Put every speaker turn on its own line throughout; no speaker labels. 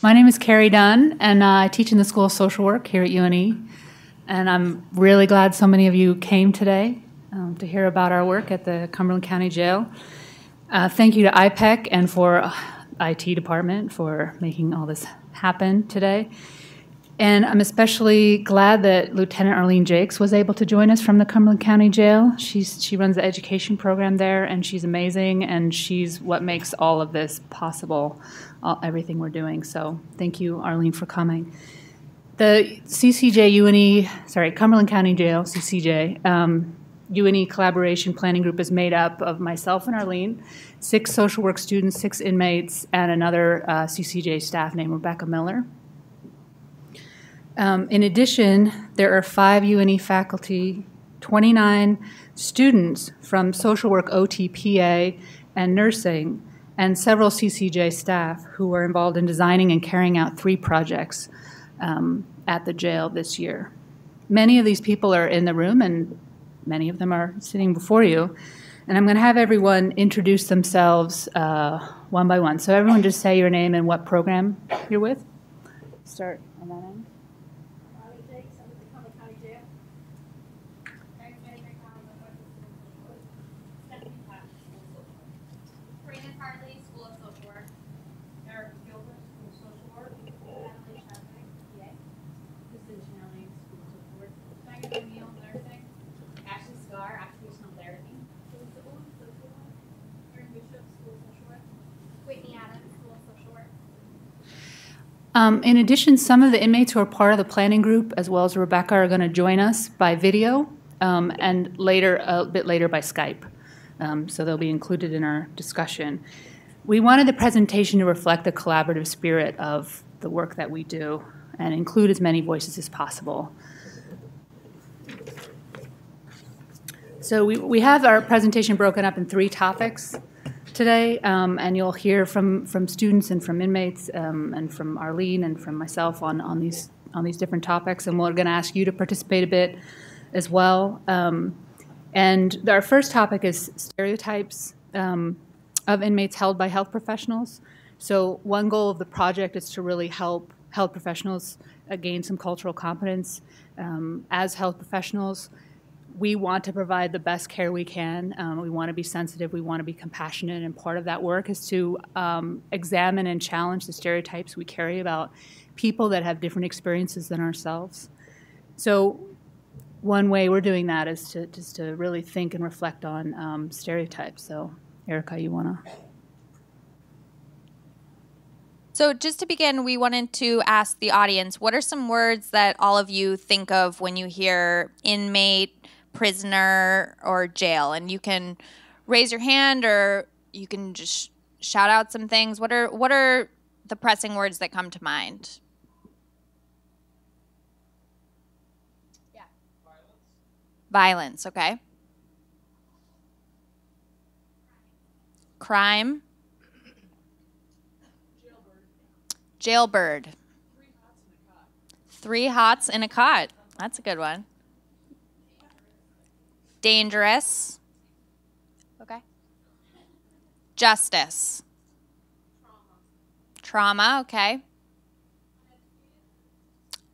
My name is Carrie Dunn, and I teach in the School of Social Work here at UNE. And I'm really glad so many of you came today to hear about our work at the Cumberland County Jail. Thank you to IPEC and for IT department for making all this happen today. And I'm especially glad that Lieutenant Arlene Jakes was able to join us from the Cumberland County Jail. She runs the education program there, and she's amazing, and she's what makes all of this possible, everything we're doing. So thank you, Arlene, for coming. The Cumberland County Jail, CCJ-UNE Collaboration Planning Group is made up of myself and Arlene, 6 social work students, 6 inmates, and another CCJ staff named Rebecca Miller. In addition, there are 5 UNE faculty, 29 students from social work, OT, PA, and nursing, and several CCJ staff who are involved in designing and carrying out 3 projects at the jail this year. Many of these people are in the room, and many of them are sitting before you. And I'm going to have everyone introduce themselves one by one. So everyone just say your name and what program you're with. Start on that end. In addition, some of the inmates who are part of the planning group, as well as Rebecca, are going to join us by video and later, a bit later, by Skype. So they'll be included in our discussion. We wanted the presentation to reflect the collaborative spirit of the work that we do and include as many voices as possible. So we have our presentation broken up in 3 topics today, and you'll hear from students and from inmates and from Arlene and from myself on these different topics, and we're going to ask you to participate a bit as well. And our first topic is stereotypes of inmates held by health professionals. So one goal of the project is to really help health professionals gain some cultural competence. As health professionals, we want to provide the best care we can. We want to be sensitive. We want to be compassionate. And part of that work is to examine and challenge the stereotypes we carry about people that have different experiences than ourselves. So one way we're doing that is to really think and reflect on stereotypes. So Erica, you want to?
So just to begin, we wanted to ask the audience, what are some words that all of you think of when you hear inmate, prisoner, or jail? And you can raise your hand or you can just shout out some things. What are the pressing words that come to mind? Yeah. Violence, okay. Crime. Jailbird. 3 hots in a cot. That's a good one. Dangerous. Okay. Justice. Trauma, okay.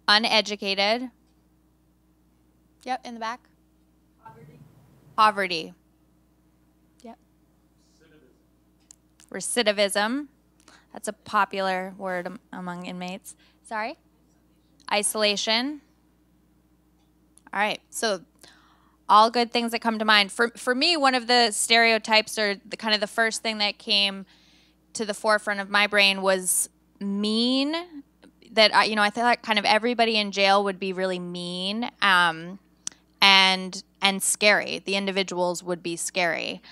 Uneducated. Yep, in the back. Poverty. Yep. Recidivism. That's a popular word among inmates. Sorry? Isolation. All right, so all good things that come to mind. For me, one of the stereotypes, or the kind of the first thing that came to the forefront of my brain, was mean. That I thought kind of everybody in jail would be really mean and scary. The individuals would be scary.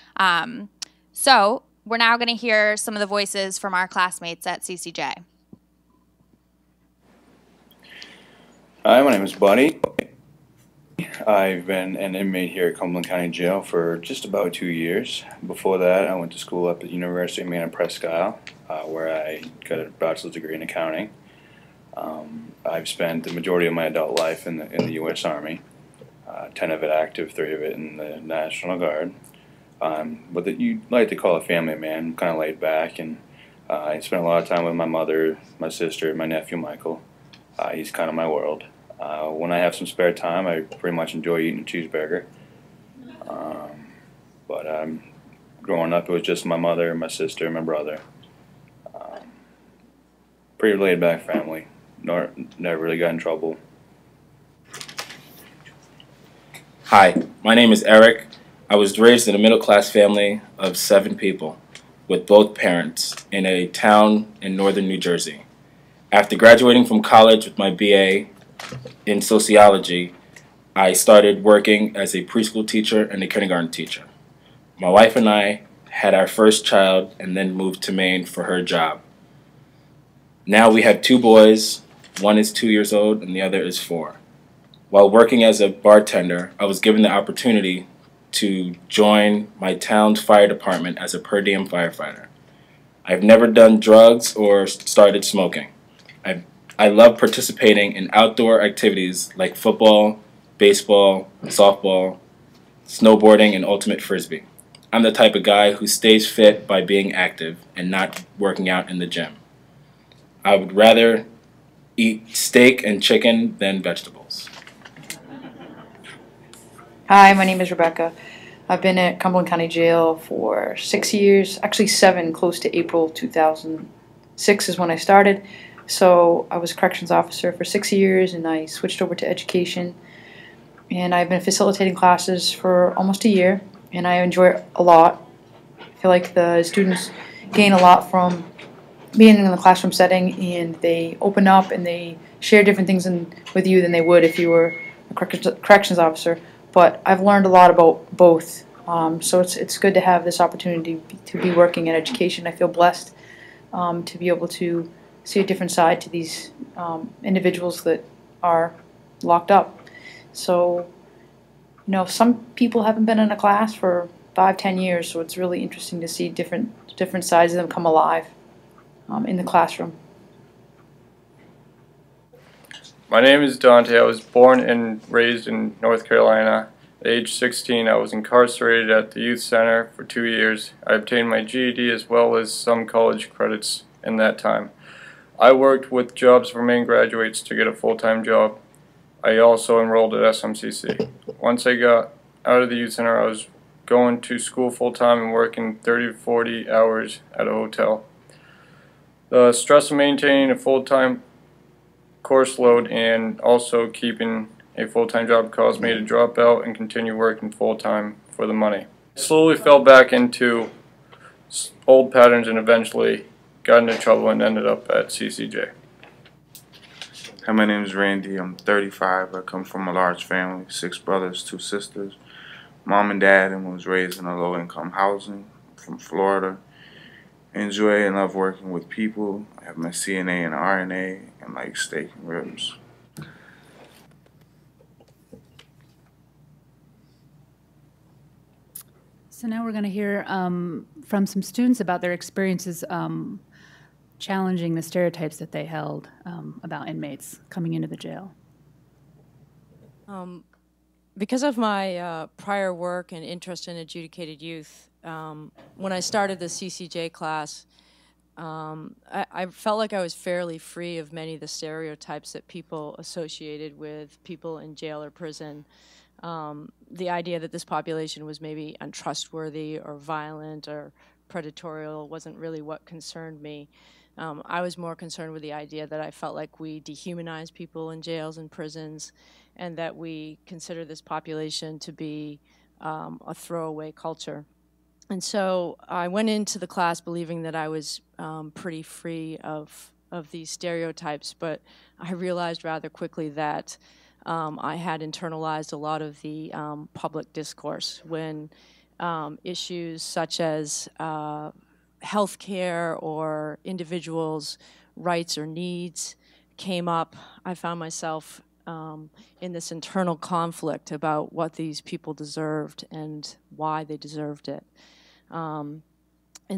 So we're now going to hear some of the voices from our classmates at CCJ.
Hi, my name is Buddy. I've been an inmate here at Cumberland County Jail for just about 2 years. Before that, I went to school up at the University of Maine Presque Isle, where I got a bachelor's degree in accounting. I've spent the majority of my adult life in the U.S. Army, 10 of it active, 3 of it in the National Guard. But you like to call a family man, kind of laid back, and I spend a lot of time with my mother, my sister, my nephew Michael. He's kind of my world. When I have some spare time, I pretty much enjoy eating a cheeseburger. But growing up, it was just my mother, my sister, and my brother. Pretty laid-back family. Never really got in trouble.
Hi, my name is Eric. I was raised in a middle-class family of 7 people with both parents in a town in northern New Jersey. After graduating from college with my BA in sociology, I started working as a preschool teacher and a kindergarten teacher. My wife and I had our first child and then moved to Maine for her job. Now we have 2 boys. One is 2 years old and the other is 4. While working as a bartender, I was given the opportunity to join my town's fire department as a per diem firefighter. I've never done drugs or started smoking. I love participating in outdoor activities like football, baseball, softball, snowboarding, and ultimate frisbee. I'm the type of guy who stays fit by being active and not working out in the gym. I would rather eat steak and chicken than vegetables.
Hi, my name is Rebecca. I've been at Cumberland County Jail for 6 years, actually 7, close to April 2006 is when I started. So I was a corrections officer for 6 years and I switched over to education. And I've been facilitating classes for almost a year and I enjoy it a lot. I feel like the students gain a lot from being in the classroom setting and they open up and they share different things with you than they would if you were a corrections officer. But I've learned a lot about both, so it's good to have this opportunity to be working in education. I feel blessed to be able to see a different side to these individuals that are locked up. So, you know, some people haven't been in a class for 5-10 years, so it's really interesting to see different sides of them come alive in the classroom.
My name is Dante. I was born and raised in North Carolina. At age 16, I was incarcerated at the youth center for 2 years. I obtained my GED as well as some college credits in that time. I worked with Jobs for Maine graduates to get a full-time job. I also enrolled at SMCC. Once I got out of the youth center, I was going to school full-time and working 30 to 40 hours at a hotel. The stress of maintaining a full-time course load and also keeping a full-time job caused me to drop out and continue working full-time for the money. I slowly fell back into old patterns and eventually got into trouble and ended up at CCJ.
Hi, my name is Randy. I'm 35. I come from a large family, 6 brothers, 2 sisters. Mom and dad, and was raised in a low-income housing from Florida. I enjoy and love working with people. I have my CNA and RNA and like steak and ribs.
So now we're going to hear from some students about their experiences challenging the stereotypes that they held about inmates coming into the jail.
Because of my prior work and interest in adjudicated youth, when I started the CCJ class, I felt like I was fairly free of many of the stereotypes that people associated with people in jail or prison. The idea that this population was maybe untrustworthy or violent or predatorial wasn't really what concerned me. I was more concerned with the idea that I felt like we dehumanize people in jails and prisons and that we consider this population to be a throwaway culture. And so I went into the class believing that I was pretty free of these stereotypes, but I realized rather quickly that I had internalized a lot of the public discourse when issues such as healthcare or individuals' rights or needs came up. I found myself in this internal conflict about what these people deserved and why they deserved it. And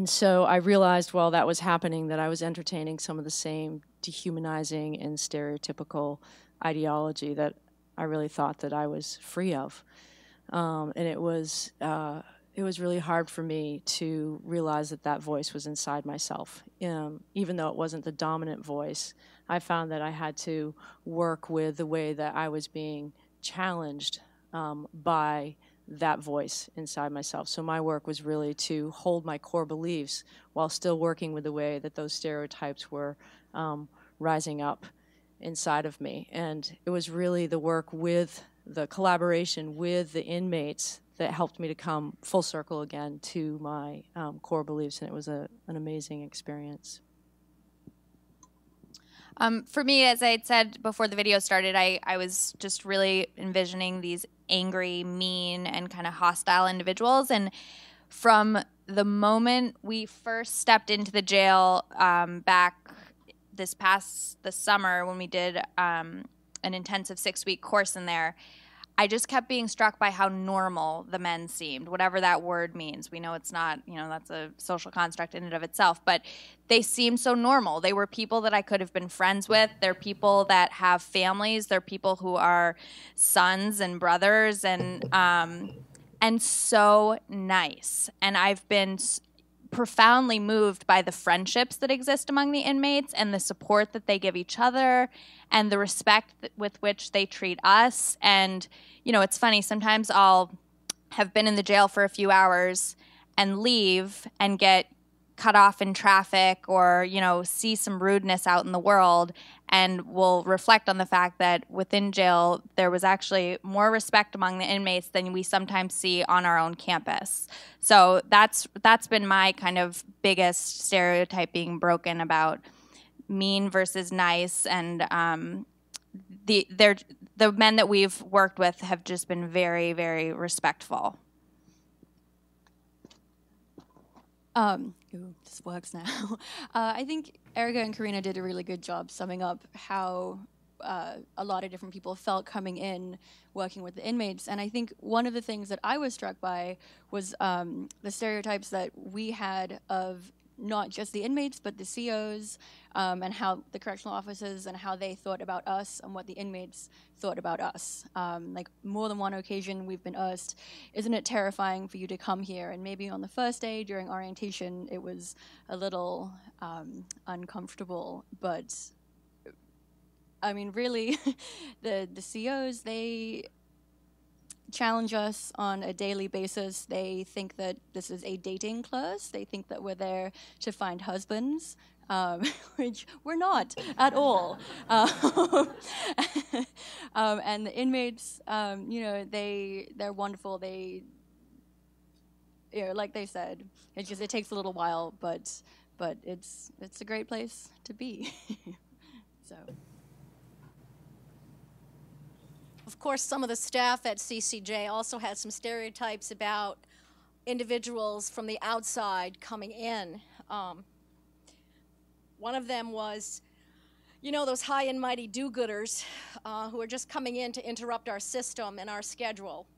so I realized while that was happening that I was entertaining some of the same dehumanizing and stereotypical ideology that I really thought that I was free of. And it was it was really hard for me to realize that that voice was inside myself. Even though it wasn't the dominant voice, I found that I had to work with the way that I was being challenged by that voice inside myself. So my work was really to hold my core beliefs while still working with the way that those stereotypes were rising up inside of me. And it was really the work with the collaboration with the inmates that helped me to come full circle again to my core beliefs, and it was an amazing experience.
For me, as I had said before the video started, I was just really envisioning these angry, mean, and kind of hostile individuals. And from the moment we first stepped into the jail back this summer when we did an intensive 6-week course in there, I just kept being struck by how normal the men seemed, whatever that word means. We know it's not, that's a social construct in and of itself, but they seemed so normal. They were people that I could have been friends with. They're people that have families. They're people who are sons and brothers and so nice. And I've been profoundly moved by the friendships that exist among the inmates and the support that they give each other and the respect with which they treat us. And, it's funny, sometimes I'll have been in the jail for a few hours and leave and get cut off in traffic or, see some rudeness out in the world, and will reflect on the fact that within jail there was actually more respect among the inmates than we sometimes see on our own campus. So that's been my kind of biggest stereotype being broken about mean versus nice, and the men that we've worked with have just been very, very respectful.
This works now. I think Erica and Karina did a really good job summing up how a lot of different people felt coming in, working with the inmates. And I think one of the things that I was struck by was the stereotypes that we had of not just the inmates, but the COs, and how the correctional officers and how they thought about us and what the inmates thought about us. Like more than one occasion we've been asked, isn't it terrifying for you to come here? And maybe on the first day during orientation, it was a little uncomfortable, but I mean, really, the COs, they challenge us on a daily basis. They think that this is a dating class. They think that we're there to find husbands, which we're not at all. And the inmates, they're wonderful. They, like they said, it takes a little while, but it's a great place to be. So.
Of course, some of the staff at CCJ also had some stereotypes about individuals from the outside coming in. One of them was, those high and mighty do-gooders who are just coming in to interrupt our system and our schedule,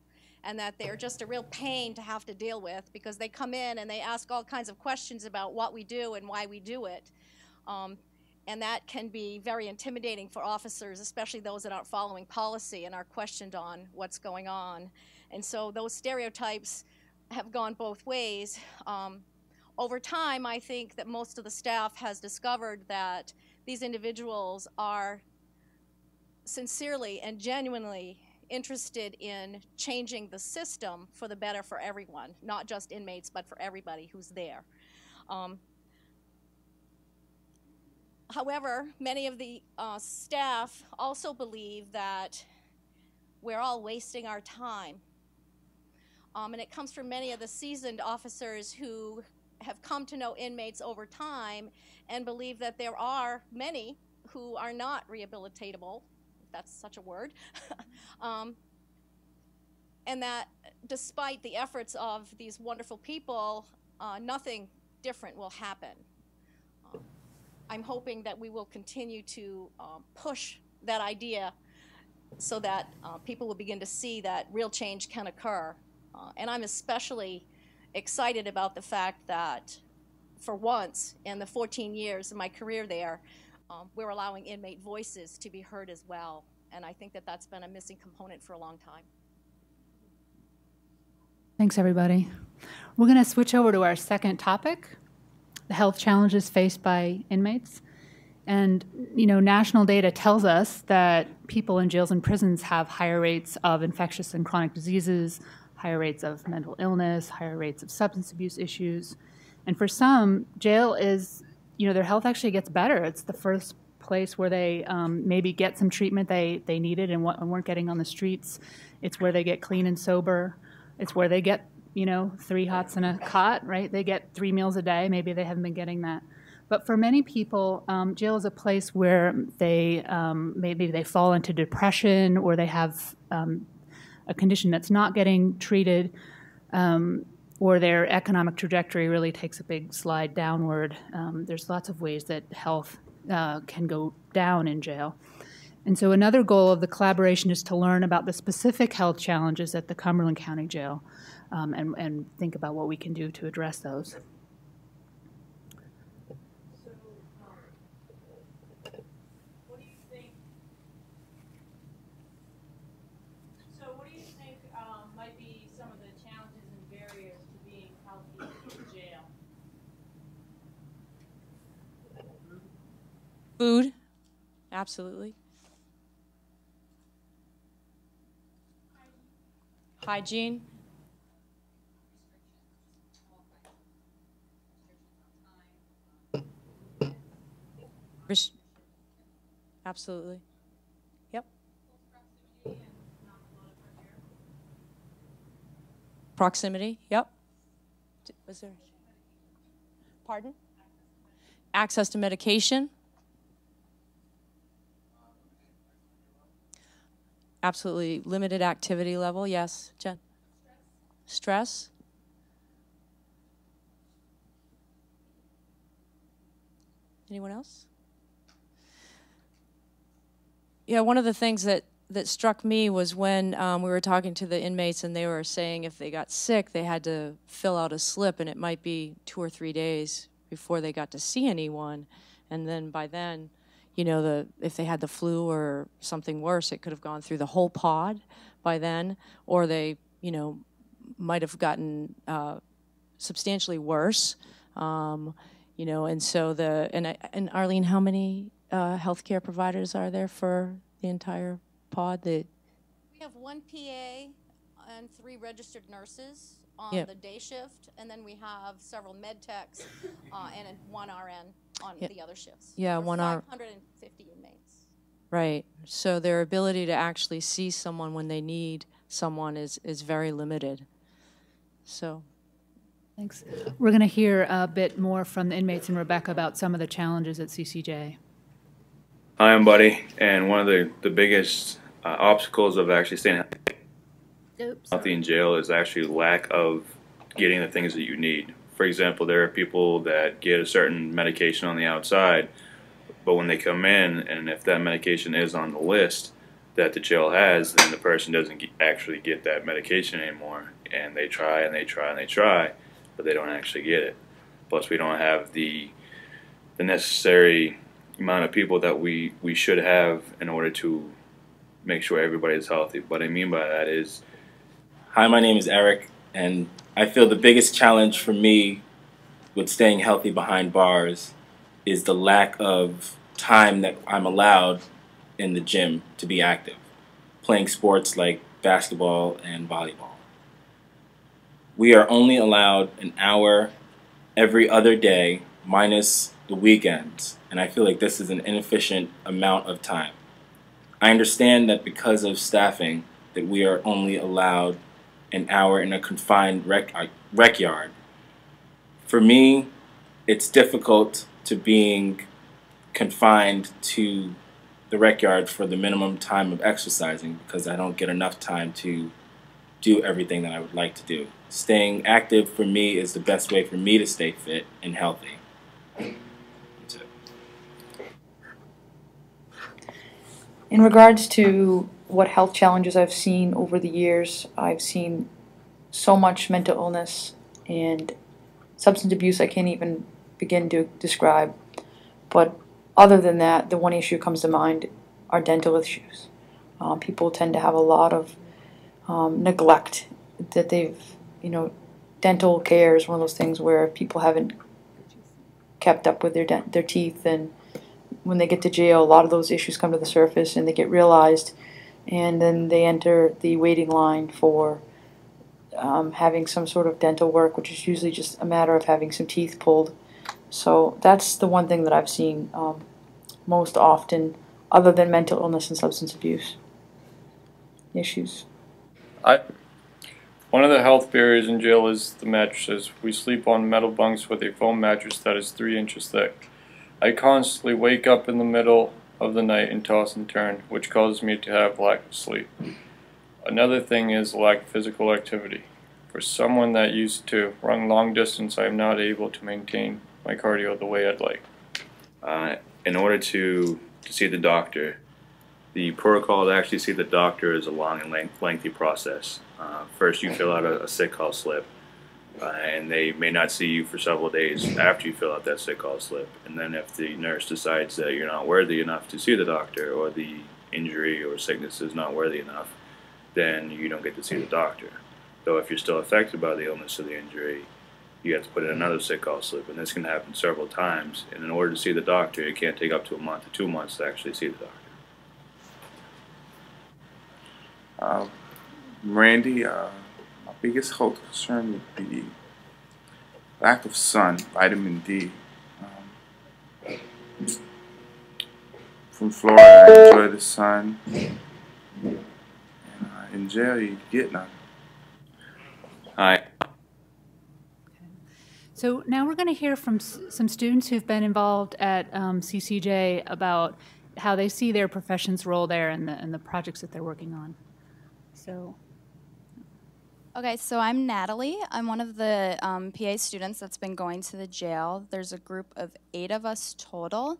and that they're just a real pain to have to deal with because they come in and they ask all kinds of questions about what we do and why we do it. And that can be very intimidating for officers, especially those that aren't following policy and are questioned on what's going on. And so those stereotypes have gone both ways. Over time, I think that most of the staff has discovered that these individuals are sincerely and genuinely interested in changing the system for the better for everyone, not just inmates, but for everybody who's there. However, many of the staff also believe that we're all wasting our time. And it comes from many of the seasoned officers who have come to know inmates over time and believe that there are many who are not rehabilitatable, if that's such a word, and that despite the efforts of these wonderful people, nothing different will happen. I'm hoping that we will continue to push that idea so that people will begin to see that real change can occur. And I'm especially excited about the fact that for once in the 14 years of my career there, we're allowing inmate voices to be heard as well. And I think that that's been a missing component for a long time.
Thanks, everybody. We're going to switch over to our second topic, the health challenges faced by inmates. And, you know, national data tells us that people in jails and prisons have higher rates of infectious and chronic diseases, higher rates of mental illness, higher rates of substance abuse issues. And for some, jail is, you know, their health actually gets better. It's the first place where they maybe get some treatment they needed and weren't getting on the streets. It's where they get clean and sober. It's where they get, you know, 3 hots and a cot, right? They get 3 meals a day. Maybe they haven't been getting that. But for many people, jail is a place where they maybe they fall into depression, or they have a condition that's not getting treated, or their economic trajectory really takes a big slide downward. There's lots of ways that health can go down in jail. And so another goal of the collaboration is to learn about the specific health challenges at the Cumberland County Jail, and think about what we can do to address those.
Food, absolutely. Hygiene. Absolutely. Yep. Proximity, yep. Was there? Pardon? Access to medication. Absolutely. Limited activity level, yes. Jen? Stress? Anyone else? Yeah, one of the things that struck me was when we were talking to the inmates, and they were saying if they got sick, they had to fill out a slip, and it might be 2 or 3 days before they got to see anyone. And then by then, you know, if they had the flu or something worse, it could have gone through the whole pod by then, or they, you know, might have gotten substantially worse, you know. And so and Arlene, how many healthcare providers are there for the entire pod? We
have 1 PA and 3 registered nurses on the day shift, and then we have several med techs and 1 RN on the other shifts.
Yeah, 1 hour.
550 inmates.
Right. So their ability to actually see someone when they need someone is very limited. So.
Thanks. We're going to hear a bit more from the inmates and Rebecca about some of the challenges at CCJ.
Hi, I'm Buddy, and one of the biggest obstacles of actually staying healthy in jail is actually lack of getting the things that you need. For example, there are people that get a certain medication on the outside, but when they come in, and if that medication is on the list that the jail has, then the person doesn't actually get that medication anymore. And they try and they try and they try, but they don't actually get it. Plus, we don't have the necessary amount of people that we should have in order to make sure everybody is healthy. What I mean by that is...
Hi, my name is Eric, and I feel the biggest challenge for me with staying healthy behind bars is the lack of time that I'm allowed in the gym to be active, playing sports like basketball and volleyball. We are only allowed an hour every other day, minus the weekends, and I feel like this is an inefficient amount of time. I understand that because of staffing that we are only allowed an hour in a confined rec yard. For me, it's difficult to being confined to the rec yard for the minimum time of exercising because I don't get enough time to do everything that I would like to do. Staying active for me is the best way for me to stay fit and healthy. That's it.
In regards to what health challenges I've seen over the years, I've seen so much mental illness and substance abuse I can't even begin to describe. But other than that, the one issue comes to mind are dental issues. People tend to have a lot of neglect that they've, dental care is one of those things where people haven't kept up with their teeth, and when they get to jail, a lot of those issues come to the surface and they get realized, and then they enter the waiting line for having some sort of dental work, which is usually just a matter of having some teeth pulled. So that's the one thing that I've seen most often, other than mental illness and substance abuse issues.
One of the health barriers in jail is the mattresses. We sleep on metal bunks with a foam mattress that is 3 inches thick. I constantly wake up in the middle of the night and toss and turn, which causes me to have lack of sleep. Another thing is lack of physical activity. For someone that used to run long distance, I am not able to maintain my cardio the way I'd like.
In order to see the doctor, the protocol to actually see the doctor is a long and lengthy process. First you fill out a sick call slip, and they may not see you for several days after you fill out that sick call slip. And then if the nurse decides that you're not worthy enough to see the doctor, or the injury or sickness is not worthy enough, then you don't get to see the doctor. So if you're still affected by the illness or the injury, you have to put in another sick call slip, and this can happen several times. And in order to see the doctor, it can't take up to a month or 2 months to actually see the doctor.
Randy, my biggest health concern would be lack of sun, vitamin D. From Florida, I enjoy the sun. And in jail, you get none.
Hi.
So now we're going to hear from some students who've been involved at CCJ about how they see their profession's role there and the projects that they're working on. So.
Okay, so I'm Natalie. I'm one of the PA students that's been going to the jail. There's a group of 8 of us total.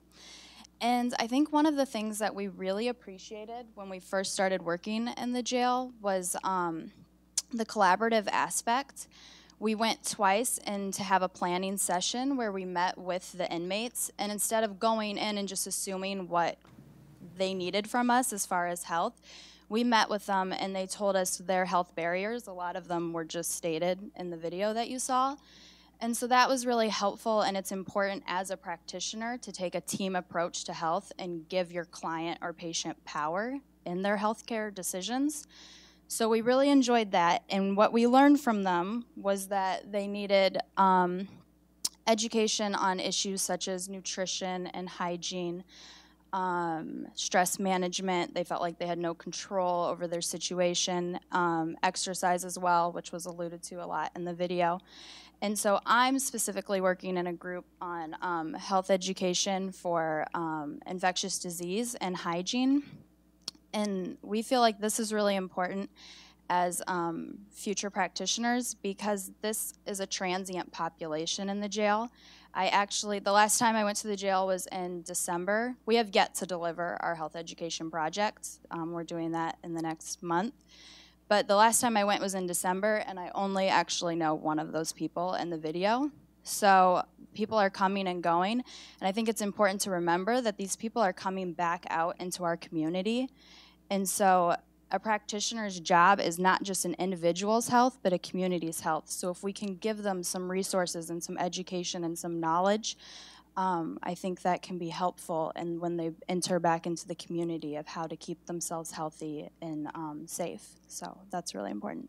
And I think one of the things that we really appreciated when we first started working in the jail was the collaborative aspect. We went twice in to have a planning session where we met with the inmates, and instead of going in and just assuming what they needed from us as far as health, we met with them and they told us their health barriers. A lot of them were just stated in the video that you saw. And so that was really helpful, and it's important as a practitioner to take a team approach to health and give your client or patient power in their healthcare decisions. So we really enjoyed that, and what we learned from them was that they needed education on issues such as nutrition and hygiene, stress management. They felt like they had no control over their situation, exercise as well, which was alluded to a lot in the video. And so I'm specifically working in a group on health education for infectious disease and hygiene. And we feel like this is really important as future practitioners because this is a transient population in the jail. The last time I went to the jail was in December. We have yet to deliver our health education project. We're doing that in the next month. But the last time I went was in December, and I only actually know one of those people in the video. So people are coming and going, and I think it's important to remember that these people are coming back out into our community. And so a practitioner's job is not just an individual's health, but a community's health. So if we can give them some resources and some education and some knowledge, I think that can be helpful and when they enter back into the community of how to keep themselves healthy and safe. So that's really important.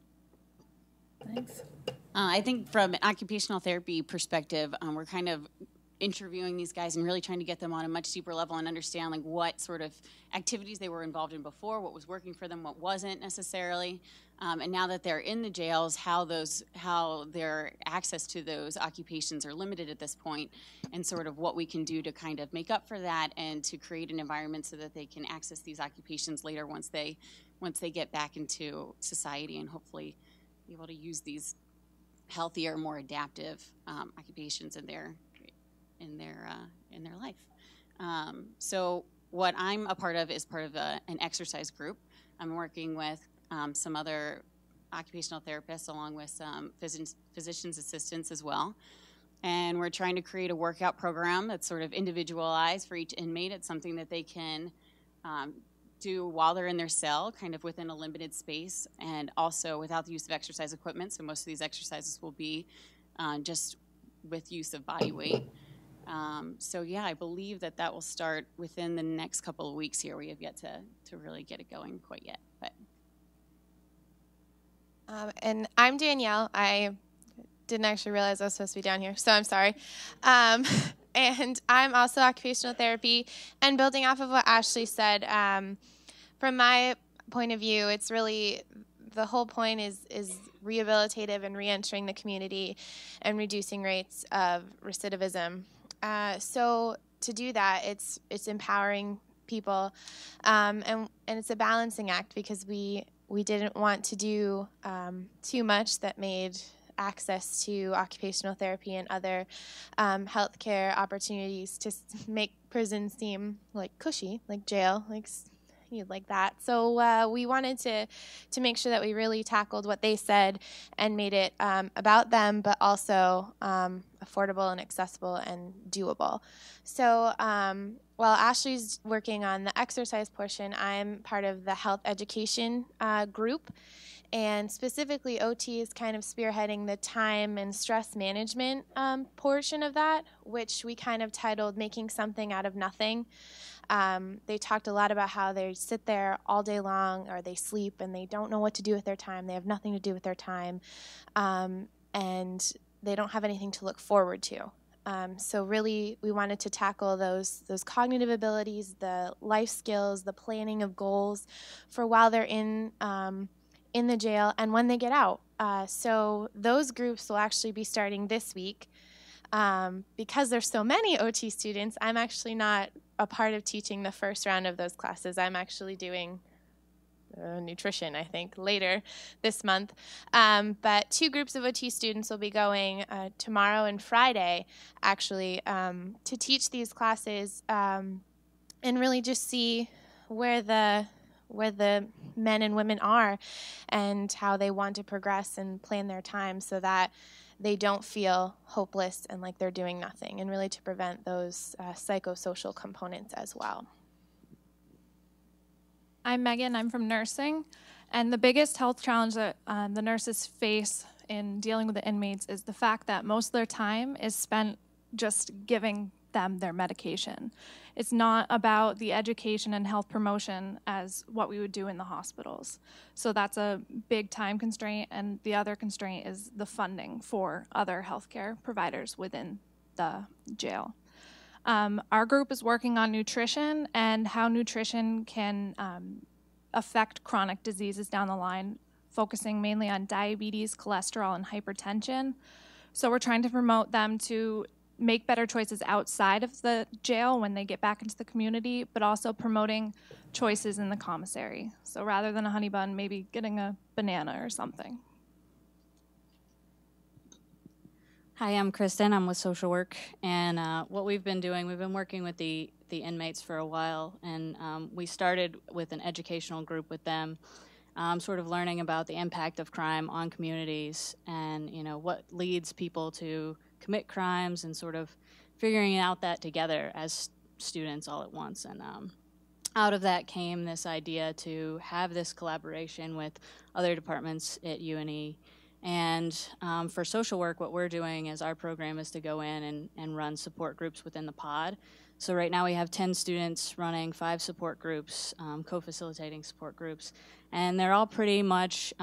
Thanks.
I think from an occupational therapy perspective, we're kind of interviewing these guys and really trying to get them on a much deeper level and understand like what sort of activities they were involved in before, what was working for them, what wasn't necessarily, and now that they're in the jails, how their access to those occupations are limited at this point, and sort of what we can do to kind of make up for that and to create an environment so that they can access these occupations later once they get back into society and hopefully be able to use these healthier, more adaptive occupations in their life. So what I'm a part of is part of an exercise group. I'm working with some other occupational therapists along with some physician's assistants as well. And we're trying to create a workout program that's sort of individualized for each inmate. It's something that they can do while they're in their cell, kind of within a limited space, and also without the use of exercise equipment. So most of these exercises will be just with use of body weight. So yeah, I believe that that will start within the next couple of weeks here. We have yet to really get it going quite yet. But
and I'm Danielle. I didn't actually realize I was supposed to be down here, so I'm sorry. And I'm also occupational therapy. And building off of what Ashley said, from my point of view, it's really, the whole point is rehabilitative and reentering the community and reducing rates of recidivism. So to do that, it's empowering people, and it's a balancing act, because we didn't want to do too much that made access to occupational therapy and other healthcare opportunities to make prison seem like cushy, like jail, like that. So we wanted to make sure that we really tackled what they said and made it about them, but also affordable and accessible and doable. So while Ashley's working on the exercise portion, I'm part of the health education group. And specifically, OT is kind of spearheading the time and stress management portion of that, which we kind of titled Making Something Out of Nothing. They talked a lot about how they sit there all day long, or they sleep and they don't know what to do with their time. They have nothing to do with their time, and they don't have anything to look forward to. So really, we wanted to tackle those cognitive abilities, the life skills, the planning of goals for while they're in the jail and when they get out. So those groups will actually be starting this week. Because there's so many OT students, I'm actually not a part of teaching the first round of those classes. I'm actually doing nutrition, I think, later this month. But 2 groups of OT students will be going tomorrow and Friday, actually, to teach these classes and really just see where the men and women are and how they want to progress and plan their time so that they don't feel hopeless and like they're doing nothing, and really to prevent those psychosocial components as well.
I'm Megan. I'm from nursing, and the biggest health challenge that the nurses face in dealing with the inmates is the fact that most of their time is spent just giving them their medication. It's not about the education and health promotion as what we would do in the hospitals. So that's a big time constraint, and the other constraint is the funding for other healthcare providers within the jail. Our group is working on nutrition and how nutrition can affect chronic diseases down the line, focusing mainly on diabetes, cholesterol, and hypertension. So we're trying to promote them to make better choices outside of the jail when they get back into the community, but also promoting choices in the commissary. So rather than a honey bun, maybe getting a banana or something.
Hi, I'm Kristin. I'm with social work, and what we've been doing, we've been working with the inmates for a while, and we started with an educational group with them, sort of learning about the impact of crime on communities and, you know, what leads people to commit crimes, and sort of figuring out that together as students all at once. And out of that came this idea to have this collaboration with other departments at UNE. And for social work, what we're doing is our program is to go in and run support groups within the pod. So right now we have 10 students running 5 support groups, co-facilitating support groups. And they're all pretty much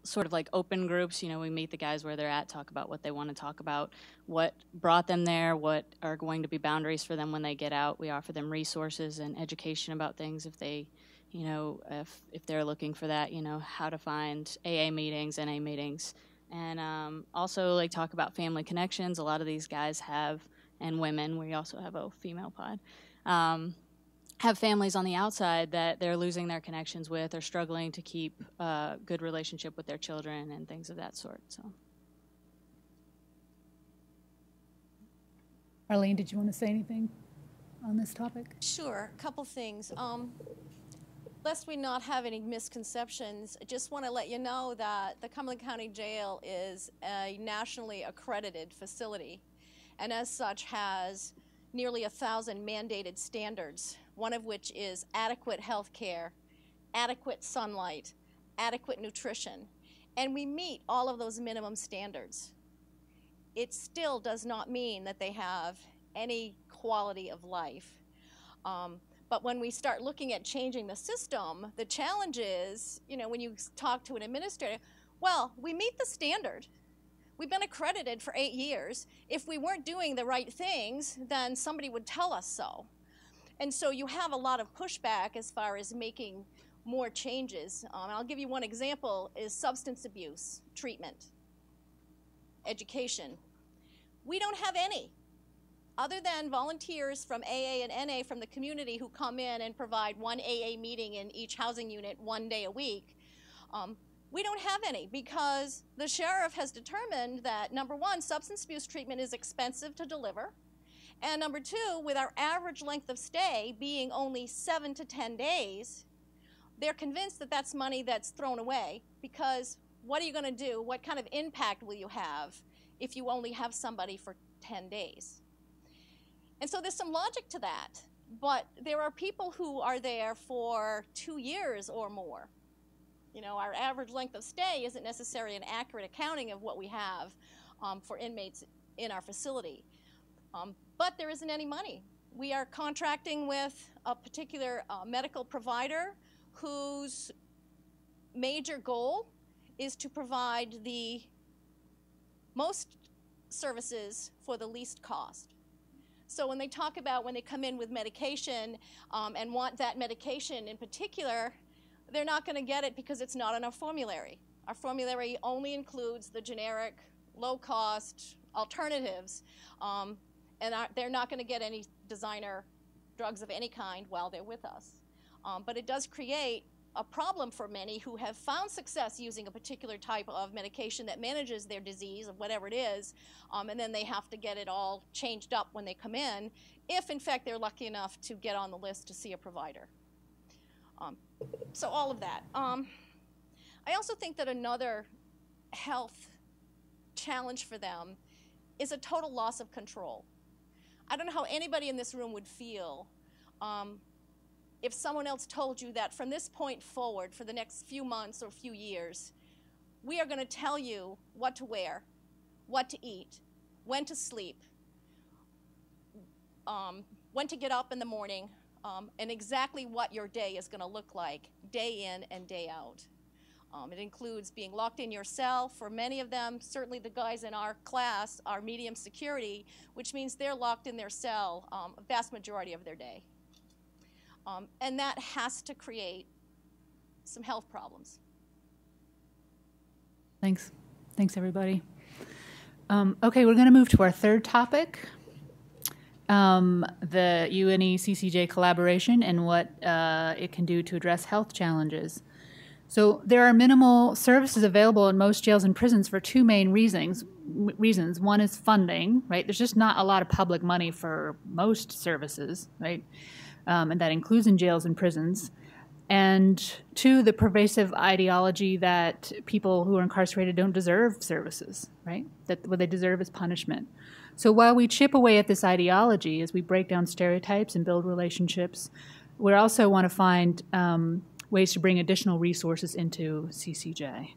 sort of like open groups. You know, we meet the guys where they're at, talk about what they want to talk about, what brought them there, what are going to be boundaries for them when they get out. We offer them resources and education about things if they, you know, if they're looking for that, you know, how to find AA meetings, NA meetings. And also like talk about family connections. A lot of these guys have, and women, we also have a female pod, have families on the outside that they're losing their connections with, or struggling to keep a good relationship with their children and things of that sort. So,
Arlene, did you want to say anything on this topic?
Sure, a couple things. Lest we not have any misconceptions, I just want to let you know that the Cumberland County Jail is a nationally accredited facility, and as such has nearly 1,000 mandated standards. one of which is adequate health care, adequate sunlight, adequate nutrition, and we meet all of those minimum standards, it still does not mean that they have any quality of life. But when we start looking at changing the system, the challenge is, you know, when you talk to an administrator, well, we meet the standard. We've been accredited for 8 years. If we weren't doing the right things, then somebody would tell us so. And so you have a lot of pushback as far as making more changes. I'll give you one example, is substance abuse treatment, education. We don't have any, other than volunteers from AA and NA from the community who come in and provide one AA meeting in each housing unit 1 day a week. We don't have any because the sheriff has determined that, number one, substance abuse treatment is expensive to deliver, and number two, with our average length of stay being only 7 to 10 days, they're convinced that that's money that's thrown away, because what are you going to do? What kind of impact will you have if you only have somebody for 10 days? And so there's some logic to that, but there are people who are there for 2 years or more. You know, our average length of stay isn't necessarily an accurate accounting of what we have for inmates in our facility. But there isn't any money. We are contracting with a particular medical provider whose major goal is to provide the most services for the least cost. So when they talk about when they come in with medication and want that medication in particular, they're not going to get it because it's not on our formulary. Our formulary only includes the generic, low-cost alternatives, and they're not going to get any designer drugs of any kind while they're with us. But it does create a problem for many who have found success using a particular type of medication that manages their disease, of whatever it is, and then they have to get it all changed up when they come in, if in fact they're lucky enough to get on the list to see a provider. So all of that. I also think that another health challenge for them is a total loss of control. I don't know how anybody in this room would feel if someone else told you that from this point forward, for the next few months or few years, we are going to tell you what to wear, what to eat, when to sleep, when to get up in the morning, and exactly what your day is going to look like, day in and day out. It includes being locked in your cell. For many of them, certainly the guys in our class are medium security, which means they're locked in their cell a vast majority of their day. And that has to create some health problems.
Thanks. Thanks, everybody. Okay, we're going to move to our third topic, the UNE CCJ collaboration and what it can do to address health challenges. So there are minimal services available in most jails and prisons for two main reasons. One is funding, right? There's just not a lot of public money for most services, right? And that includes in jails and prisons. And two, the pervasive ideology that people who are incarcerated don't deserve services, right? That what they deserve is punishment. So while we chip away at this ideology as we break down stereotypes and build relationships, we also want to find ways to bring additional resources into CCJ.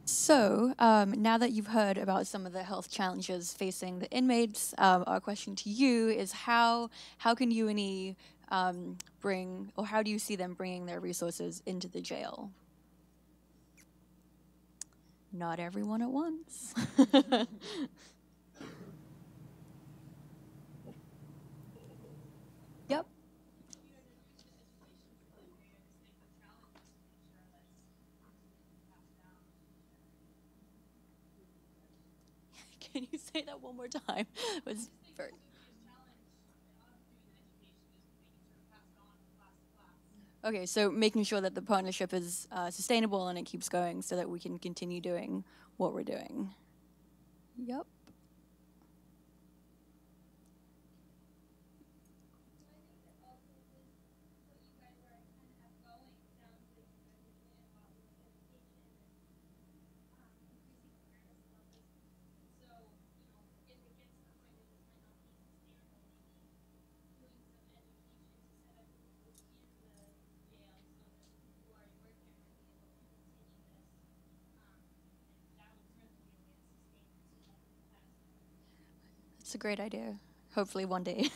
So now that you've heard about some of the health challenges facing the inmates, our question to you is how can UNE bring, or how do you see them bringing their resources into the jail? Not everyone at once. Yep. Can you say that one more time? It was very... Okay, so making sure that the partnership is sustainable and it keeps going so that we can continue doing what we're doing. Yep. It's a great idea. Hopefully one day.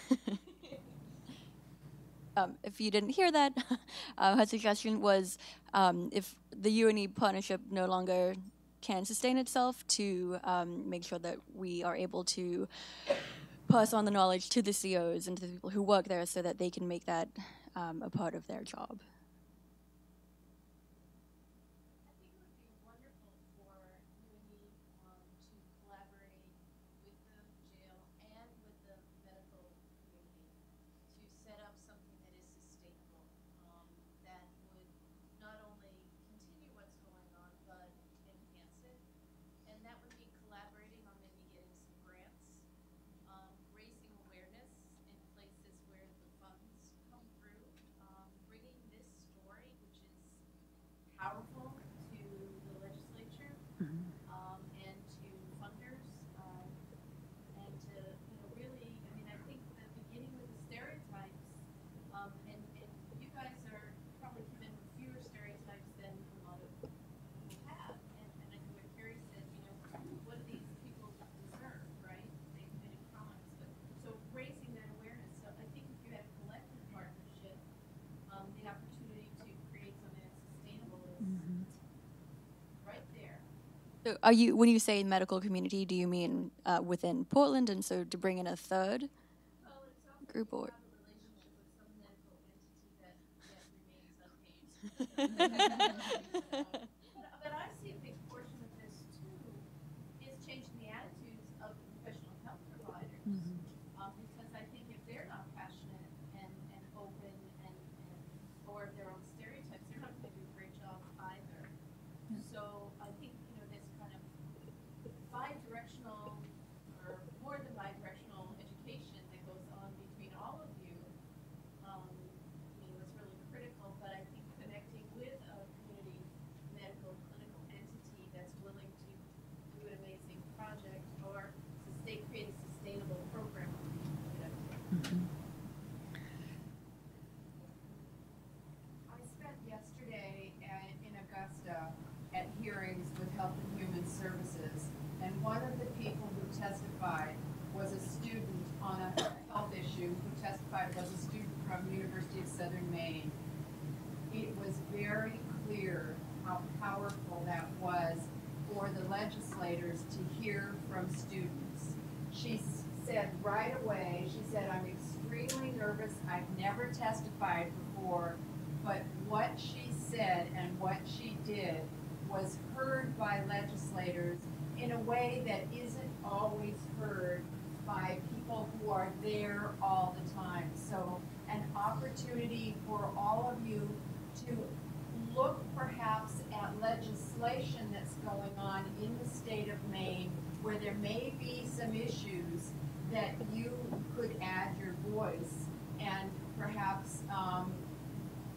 If you didn't hear that, her suggestion was if the UNE partnership no longer can sustain itself, to make sure that we are able to pass on the knowledge to the COs and to the people who work there so that they can make that a part of their job.
Powerful to the legislature and to funders and to really, I mean, I think that beginning with the stereotypes, and you guys are probably come in with fewer stereotypes than a lot of people have, and I think what Carrie said, what do these people deserve, right? They committed crimes, but so raising that awareness. So I think if you had a collective partnership, the opportunity to create something that's sustainable is right there.
So are you, when you say medical community, do you mean within Portland, and so to bring in a third group, or?
But I see a big portion of this too is changing the attitudes of professional health providers, because I think if they're not passionate and open and aware of their own stereotypes, they're not going to do a great job either. So I think this kind of bi-directional or more than bi-directional education that goes on between all of you, is really critical. But I think connecting with a community medical clinical entity that's willing to do an amazing project or create a sustainable program. I spent yesterday in Augusta at hearings with Health and Human Services, and one of the people who testified was a student on a health issue who testified was a student from University of Southern Maine. It was very clear how powerful that was for the legislators to hear from students. She said right away, she said, I'm extremely nervous. I've never testified before, but what she said and what she did was heard by legislators in a way that isn't always heard by people who are there all the time. So an opportunity for all of you to look perhaps at legislation that's going on in the state of Maine where there may be some issues that you could add your voice and perhaps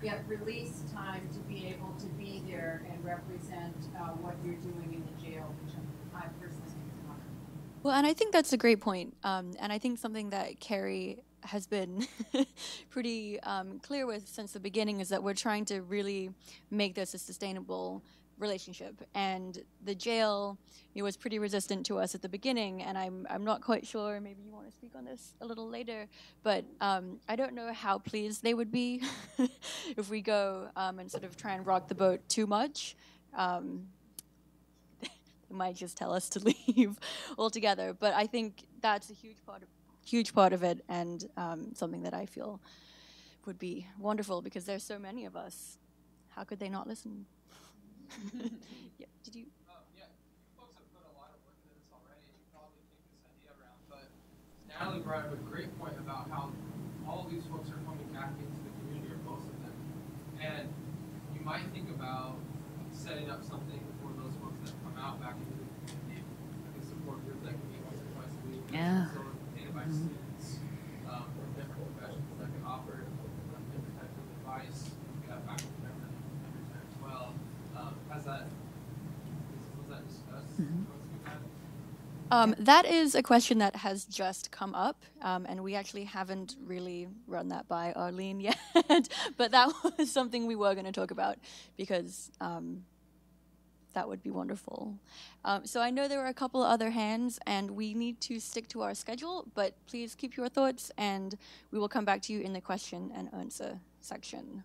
get release time to be able to be there and represent what you're doing in the jail, which I personally think is wonderful.
Well, and I think that's a great point. And I think something that Carrie has been pretty clear with since the beginning is that we're trying to really make this a sustainable relationship. And the jail was pretty resistant to us at the beginning, and I'm not quite sure, maybe you want to speak on this a little later, but I don't know how pleased they would be if we go and sort of try and rock the boat too much. They might just tell us to leave altogether, but I think that's a huge part of it, and something that I feel would be wonderful because there's so many of us. How could they not listen? Yeah, did you?
Yeah, you folks have put a lot of work into this already, and you probably kicked this idea around, but Natalie brought up a great point about how all of these folks are coming back into the community, or most of them, and you might think about setting up something for those folks that come out back into the community, like a support group that can meet once or twice a week, facilitated by students from different professions that can offer different types of advice. We have faculty members there as well. Was that discussed?
That is a question that has just come up, and we actually haven't really run that by Arlene yet, but that was something we were going to talk about because that would be wonderful. So I know there were a couple of other hands, and we need to stick to our schedule, but please keep your thoughts, and we will come back to you in the question and answer section.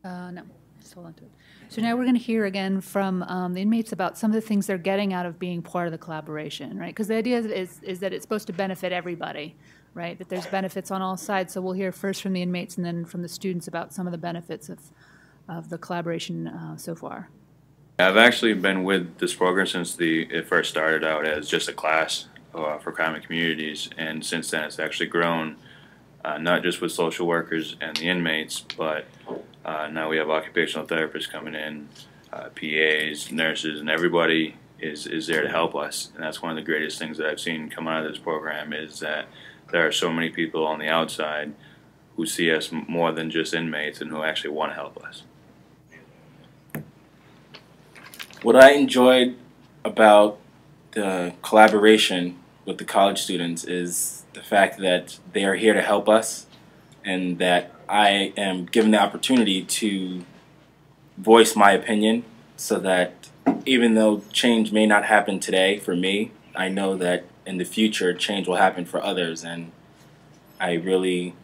No, just hold on to it. So now we're going to hear again from the inmates about some of the things they're getting out of being part of the collaboration, right? Because the idea is that it's supposed to benefit everybody, right? That there's benefits on all sides. So we'll hear first from the inmates and then from the students about some of the benefits of the collaboration so far.
I've actually been with this program since it first started out as just a class for crime and communities, and since then it's actually grown, not just with social workers and the inmates, but now we have occupational therapists coming in, PAs, nurses, and everybody is there to help us. And that's one of the greatest things that I've seen come out of this program, is that there are so many people on the outside who see us more than just inmates and who actually want to help us.
What I enjoyed about the collaboration with the college students is the fact that they are here to help us, and that I am given the opportunity to voice my opinion, so that even though change may not happen today for me, I know that in the future change will happen for others, and I really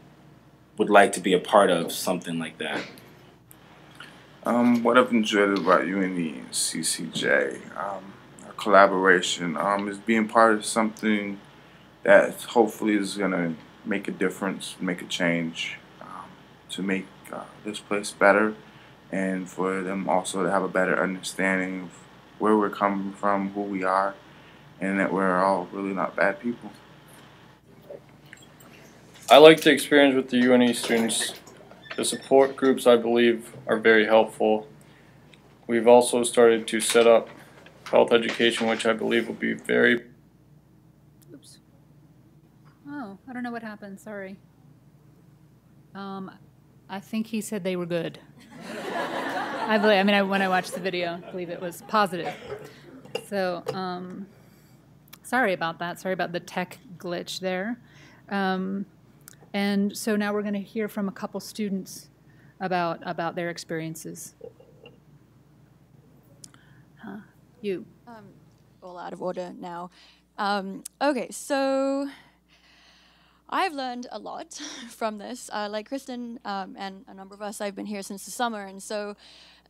would like to be a part of something like that.
What I've enjoyed about UNE and CCJ, our collaboration, is being part of something that hopefully is going to make a difference, make a change, to make this place better, and for them also to have a better understanding of where we're coming from, who we are, and that we're all really not bad people.
I like the experience with the UNE students. The support groups, I believe, are very helpful. We've also started to set up health education, which I believe will be very...
Oops. Oh, I don't know what happened. Sorry. I think he said they were good. When I watched the video, I believe it was positive. So, sorry about that. Sorry about the tech glitch there. And so now we're going to hear from a couple students about their experiences. You.
All out of order now. Okay, so I've learned a lot from this. Like Kristin and a number of us, I've been here since the summer, and so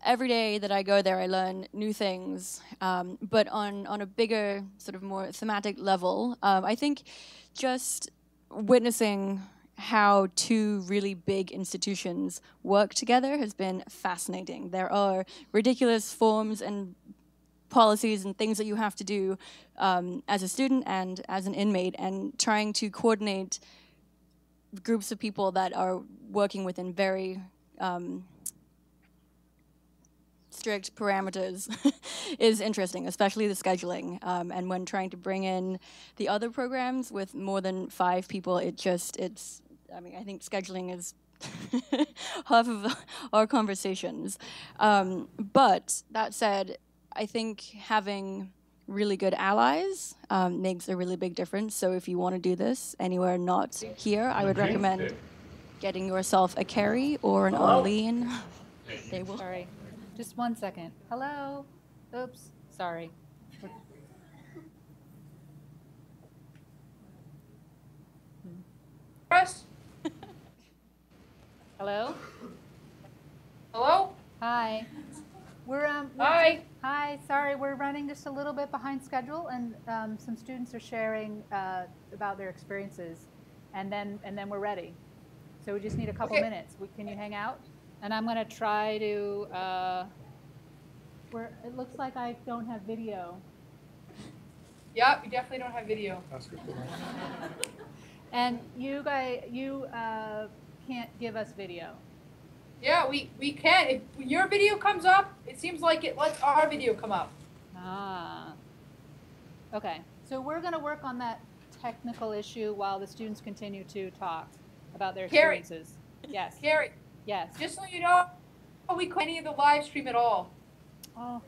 every day that I go there, I learn new things. But on a bigger, sort of more thematic level, I think just witnessing how two really big institutions work together has been fascinating. There are ridiculous forms and policies and things that you have to do as a student and as an inmate, and trying to coordinate groups of people that are working within very strict parameters is interesting, especially the scheduling. And when trying to bring in the other programs with more than 5 people, I think scheduling is half of our conversations. But that said, I think having really good allies makes a really big difference. So if you want to do this anywhere not here, I would recommend getting yourself a Carrie or an Arlene. They will.
Sorry, just 1 second. Hello. Oops. Sorry.
Press.
Hello.
Hello.
Hi.
Hi.
Hi. Sorry, we're running just a little bit behind schedule, and some students are sharing about their experiences, and then we're ready. So we just need a couple minutes. Can you hang out? And I'm going to try to. It looks like I don't have video.
Yeah, we definitely don't have video.
And you guys, can't give us video.
Yeah, we can. If your video comes up, it seems like it lets our video come up.
Ah. Okay. So we're going to work on that technical issue while the students continue to talk about their experiences. Yes.
Carrie.
Yes.
Just so you know, we couldn't any of the live stream at all.
Oh.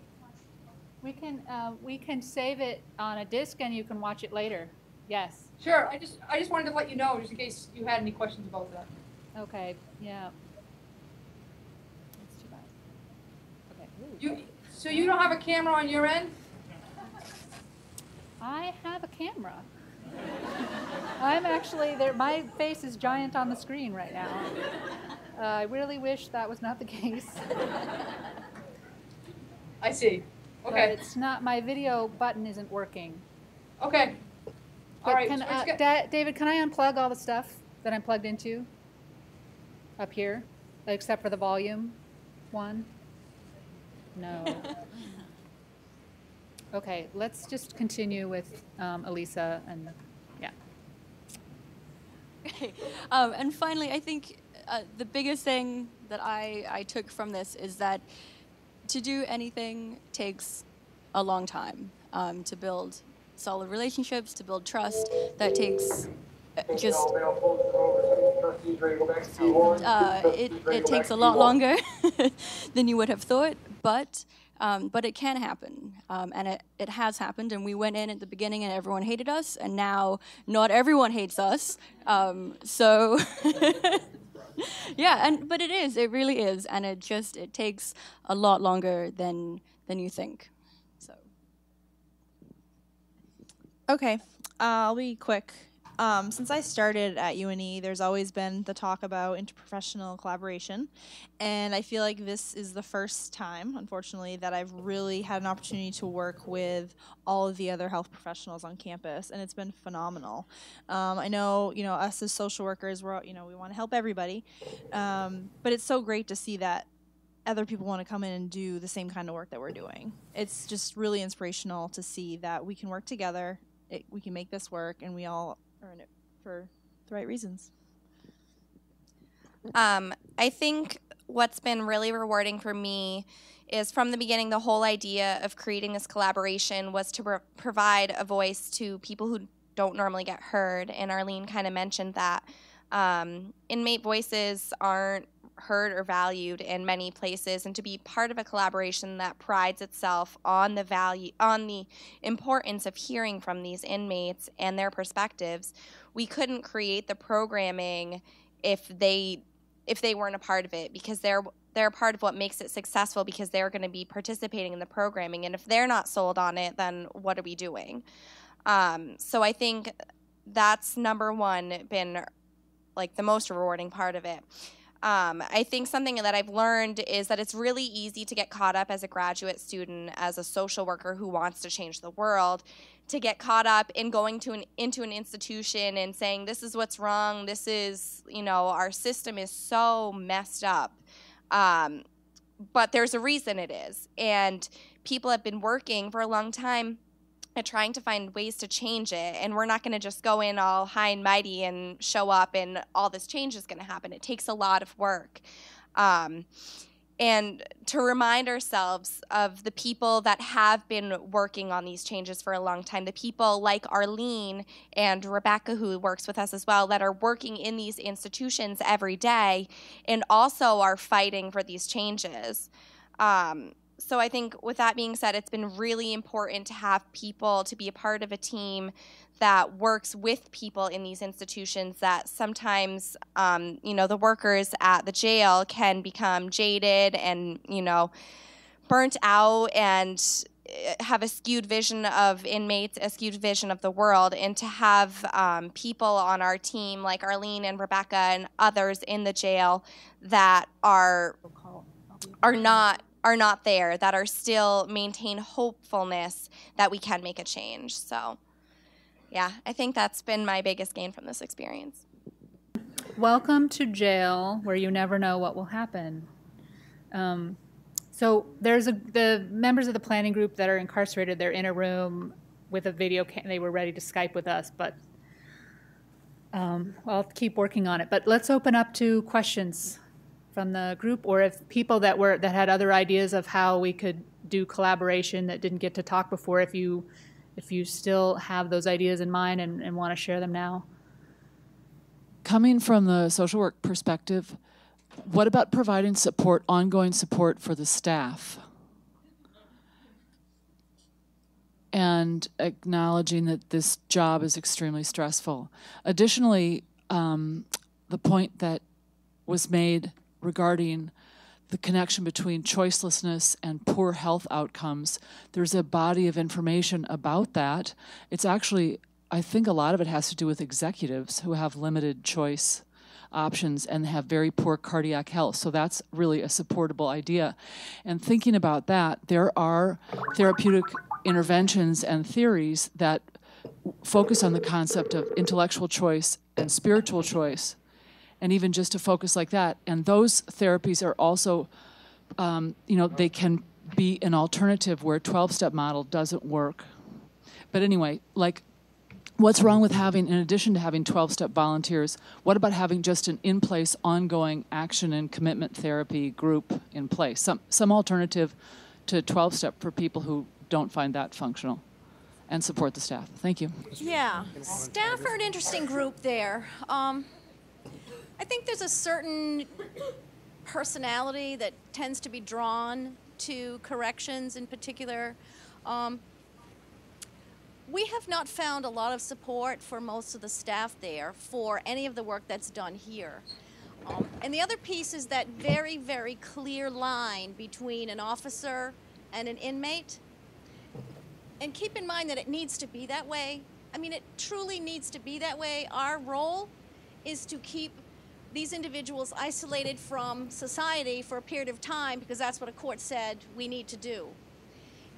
We can save it on a disc and you can watch it later. Yes.
Sure. I just wanted to let you know, just in case you had any questions about that.
Okay. Yeah. Let's
So you don't have a camera on your end?
I have a camera. I'm actually there. My face is giant on the screen right now. I really wish that was not the case.
I see.
But
Okay.
it's not. My video button isn't working.
Okay.
But
All right.
Can,
so let's
David, can I unplug all the stuff that I'm plugged into up here, except for the volume one? No. Okay, let's just continue with Elisa and yeah.
Okay. And finally, I think the biggest thing that I took from this is that to do anything takes a long time. To build solid relationships, to build trust, that takes just it takes a lot longer than you would have thought, but it can happen, and it has happened. And we went in at the beginning, and everyone hated us, and now not everyone hates us. So yeah, but it really is, and it takes a lot longer than you think. So
okay, I'll be quick. Since I started at UNE, there's always been the talk about interprofessional collaboration, and I feel like this is the first time, unfortunately, that I've really had an opportunity to work with all of the other health professionals on campus, and it's been phenomenal. I know, us as social workers, we want to help everybody, but it's so great to see that other people want to come in and do the same kind of work that we're doing. It's just really inspirational to see that we can work together, we can make this work, and we all are in it for the right reasons.
I think what's been really rewarding for me is from the beginning, the whole idea of creating this collaboration was to provide a voice to people who don't normally get heard. And Arlene kind of mentioned that inmate voices aren't heard or valued in many places, and to be part of a collaboration that prides itself on the importance of hearing from these inmates and their perspectives. We couldn't create the programming if they weren't a part of it, because they're a part of what makes it successful, because they're going to be participating in the programming, and if they're not sold on it, then what are we doing? So I think that's number one, been like the most rewarding part of it. I think something that I've learned is that it's really easy to get caught up as a graduate student, as a social worker who wants to change the world, to get caught up in going into an institution and saying, this is what's wrong, this is, our system is so messed up. But there's a reason it is. And people have been working for a long time at trying to find ways to change it, and we're not going to just go in all high and mighty and show up and all this change is going to happen. It takes a lot of work. And to remind ourselves of the people that have been working on these changes for a long time, the people like Arlene and Rebecca, who works with us as well, that are working in these institutions every day and also are fighting for these changes. So I think with that being said, it's been really important to have people, to be a part of a team that works with people in these institutions, that sometimes, the workers at the jail can become jaded and, burnt out and have a skewed vision of inmates, a skewed vision of the world. And to have people on our team like Arlene and Rebecca and others in the jail that are not there, that are still maintain hopefulness that we can make a change. So yeah, I think that's been my biggest gain from this experience.
Welcome to jail, where you never know what will happen. So there's the members of the planning group that are incarcerated, they're in a room with a video they were ready to Skype with us, but I'll keep working on it. But let's open up to questions from the group, or if people that had other ideas of how we could do collaboration that didn't get to talk before, if you still have those ideas in mind and want to share them now.
Coming from the social work perspective, what about providing support, ongoing support for the staff? And acknowledging that this job is extremely stressful. Additionally, the point that was made regarding the connection between choicelessness and poor health outcomes. There's a body of information about that. It's actually, I think a lot of it has to do with executives who have limited choice options and have very poor cardiac health. So that's really a supportable idea. And thinking about that, there are therapeutic interventions and theories that focus on the concept of intellectual choice and spiritual choice, and even just to focus like that. And those therapies are also, they can be an alternative where 12-step model doesn't work. But anyway, like, what's wrong with having, in addition to having 12-step volunteers, what about having just an in-place ongoing action and commitment therapy group in place? Some alternative to 12-step for people who don't find that functional, and support the staff. Thank you.
Yeah, staff are an interesting group there. I think there's a certain personality that tends to be drawn to corrections in particular. We have not found a lot of support for most of the staff there for any of the work that's done here. And the other piece is that very, very clear line between an officer and an inmate. And keep in mind that it needs to be that way. I mean, it truly needs to be that way. Our role is to keep these individuals isolated from society for a period of time because that's what a court said we need to do.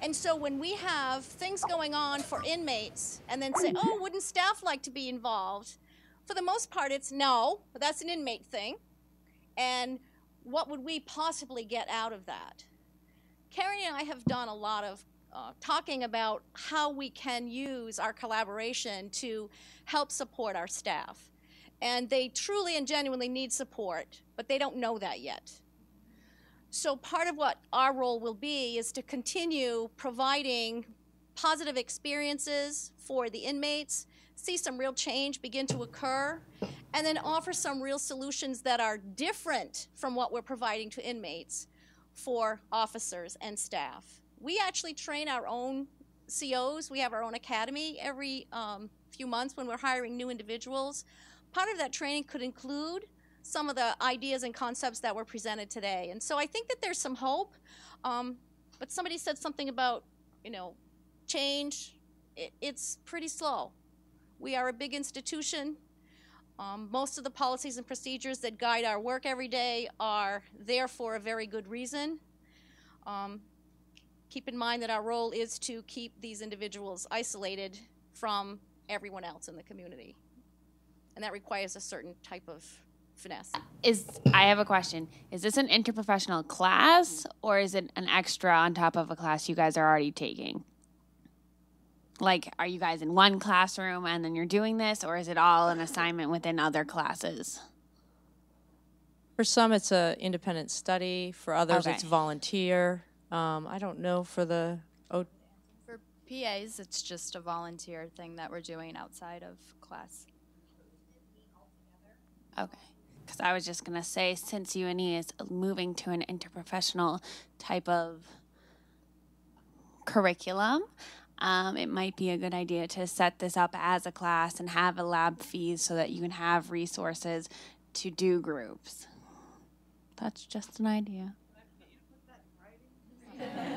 And so when we have things going on for inmates and then say, oh, wouldn't staff like to be involved? For the most part, it's no, that's an inmate thing. And what would we possibly get out of that? Carrie and I have done a lot of talking about how we can use our collaboration to help support our staff. And they truly and genuinely need support, but they don't know that yet. So part of what our role will be is to continue providing positive experiences for the inmates, see some real change begin to occur, and then offer some real solutions that are different from what we're providing to inmates for officers and staff. We actually train our own COs. We have our own academy every few months when we're hiring new individuals. Part of that training could include some of the ideas and concepts that were presented today. And so I think that there's some hope, but somebody said something about, change. It's pretty slow. We are a big institution. Most of the policies and procedures that guide our work every day are there for a very good reason. Keep in mind that our role is to keep these individuals isolated from everyone else in the community. And that requires a certain type of finesse.
I have a question. Is this an interprofessional class or is it an extra on top of a class you guys are already taking? Like, are you guys in one classroom and then you're doing this, or is it all an assignment within other classes?
For some, it's an independent study. For others,
Okay.
it's volunteer. I don't know for the...
For PAs, it's just a volunteer thing that we're doing outside of class.
Okay. Because I was just going to say, since UNE is moving to an interprofessional type of curriculum, it might be a good idea to set this up as a class and have a lab fees so that you can have resources to do groups. That's just an idea.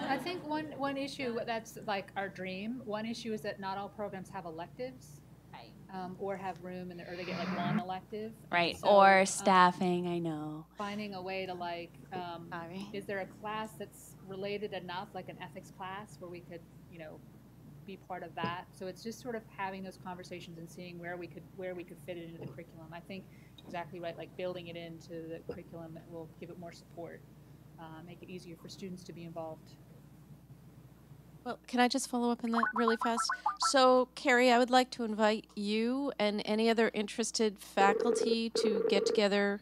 I think one issue that's like our dream, one issue is that not all programs have electives. Or have room or they get like one elective.
Right,
So,
or staffing, I know.
Finding a way to is there a class that's related enough, like an ethics class, where we could, be part of that? So it's just sort of having those conversations and seeing where we could fit it into the curriculum. I think exactly right, like building it into the curriculum that will give it more support, make it easier for students to be involved.
Well, can I just follow up on that really fast? So, Carrie, I would like to invite you and any other interested faculty to get together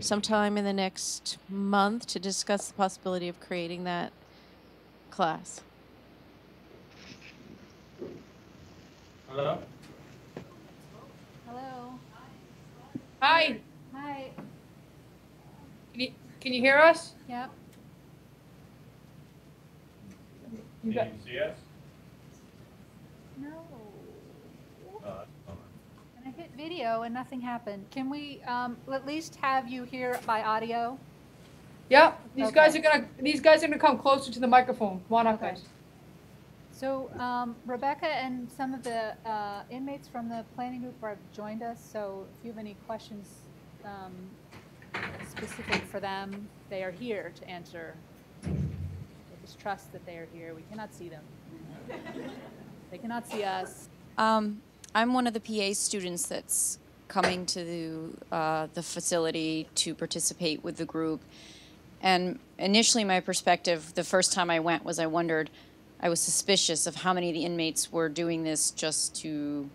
sometime in the next month to discuss the possibility of creating that class.
Hello?
Hello.
Hi.
Hi.
Can you hear us?
Yep.
You got,
see us?
No. And I hit video and nothing happened. Can we at least have you here by audio?
Yeah, these guys are gonna come closer to the microphone. Come on up, guys.
So Rebecca and some of the inmates from the planning group have joined us. So if you have any questions specific for them, they are here to answer. Just trust that they are here. We cannot see them. They cannot see us.
I'm one of the PA students that's coming to the facility to participate with the group. And initially my perspective, the first time I went, was I was suspicious of how many of the inmates were doing this just to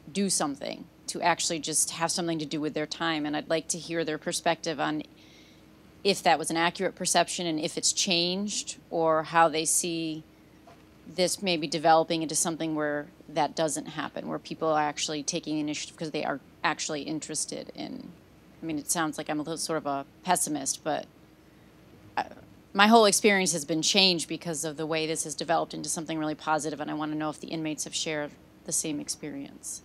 do something, to actually just have something to do with their time. And I'd like to hear their perspective on if that was an accurate perception and if it's changed, or how they see this maybe developing into something where that doesn't happen, where people are actually taking initiative because they are actually interested in. I mean, it sounds like I'm a little sort of a pessimist, but my whole experience has been changed because of the way this has developed into something really positive, and I want to know if the inmates have shared the same experience.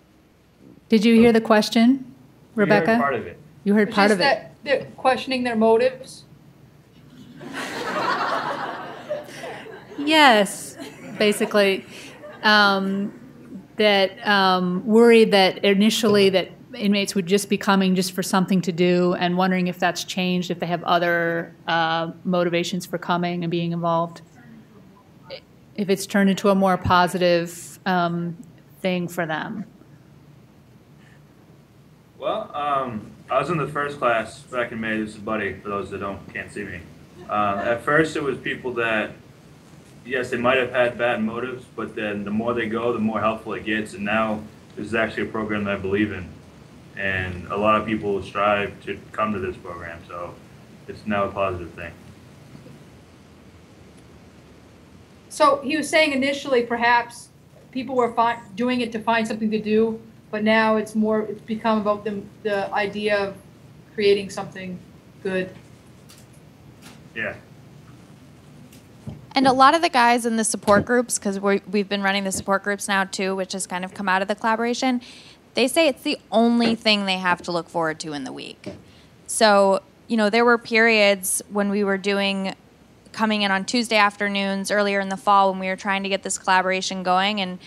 Did you hear the question, Rebecca?
You heard part of it.
You heard part of it.
That they're questioning their motives.
Yes, basically, that worried that initially that inmates would just be coming just for something to do, and wondering if that's changed, if they have other motivations for coming and being involved, if it's turned into a more positive thing for them.
Well, I was in the first class back in May. This is Buddy, for those that can't see me. At first, it was people that, yes, they might have had bad motives, but then the more they go, the more helpful it gets. And now this is actually a program that I believe in. And a lot of people strive to come to this program, so it's now a positive thing.
So he was saying initially perhaps people were doing it to find something to do, but now it's become about the idea of creating something good.
Yeah.
And a lot of the guys in the support groups, because we've been running the support groups now too, which has kind of come out of the collaboration, they say it's the only thing they have to look forward to in the week. So, there were periods when we were coming in on Tuesday afternoons earlier in the fall when we were trying to get this collaboration going, and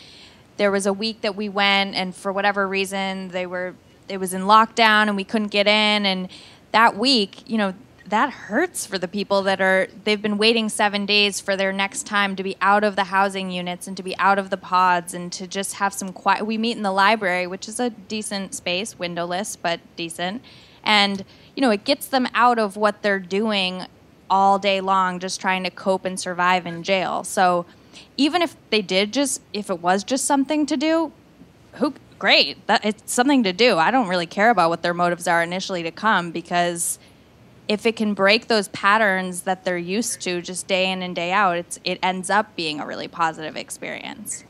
there was a week that we went, and for whatever reason it was in lockdown and we couldn't get in, and that week, that hurts for the people they've been waiting 7 days for their next time to be out of the housing units and to be out of the pods and to just have some quiet. We meet in the library, which is a decent space, windowless, but decent. And, it gets them out of what they're doing all day long, just trying to cope and survive in jail. So even if if it was just something to do, great, it's something to do. I don't really care about what their motives are initially to come, because if it can break those patterns that they're used to just day in and day out, it ends up being a really positive experience.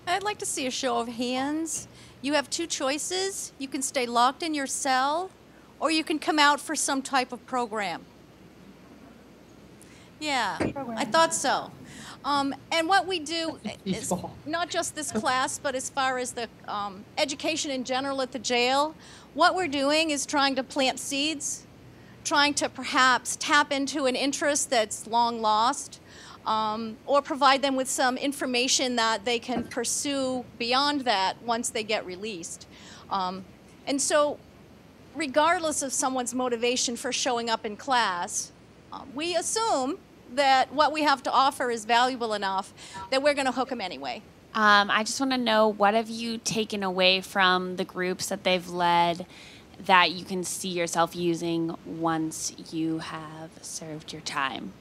I'd like to see a show of hands. You have two choices. You can stay locked in your cell, or you can come out for some type of program. Yeah, I thought so. And what we do is not just this class, but as far as the education in general at the jail, what we're doing is trying to plant seeds, trying to perhaps tap into an interest that's long lost, or provide them with some information that they can pursue beyond that once they get released. And so regardless of someone's motivation for showing up in class, we assume that what we have to offer is valuable enough that we're going to hook them anyway.
I just want to know, what have you taken away from the groups that they've led that you can see yourself using once you have served your time?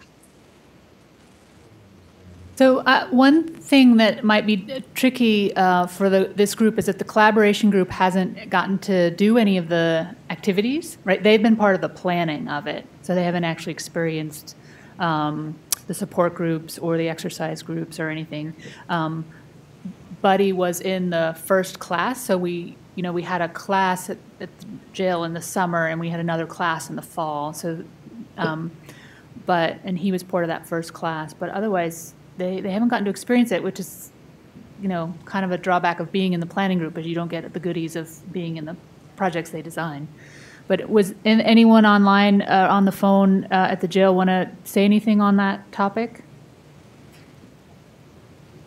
So one thing that might be tricky for this group is that the collaboration group hasn't gotten to do any of the activities, right? They've been part of the planning of it, so they haven't actually experienced the support groups or the exercise groups or anything. Buddy was in the first class, so we had a class at the jail in the summer, and we had another class in the fall. So, and he was part of that first class. But otherwise, they haven't gotten to experience it, which is, kind of a drawback of being in the planning group, is you don't get the goodies of being in the projects they design. But was anyone online on the phone at the jail want to say anything on that topic?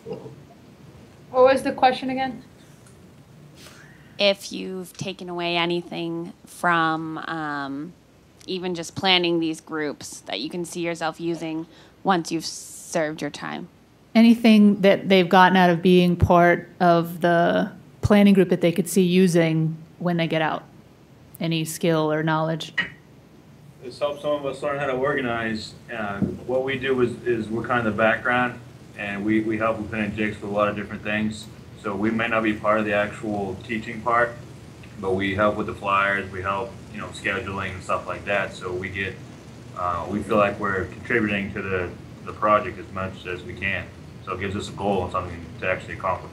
What was the question again?
If you've taken away anything from even just planning these groups that you can see yourself using once you've served your time.
Anything that they've gotten out of being part of the planning group that they could see using when they get out? Any skill or knowledge?
This helps some of us learn how to organize. What we do is we're kind of the background, and we help Lieutenant Jakes with a lot of different things. So we may not be part of the actual teaching part, but we help with the flyers, we help, scheduling and stuff like that. So we feel like we're contributing to the project as much as we can. So it gives us a goal and something to actually accomplish.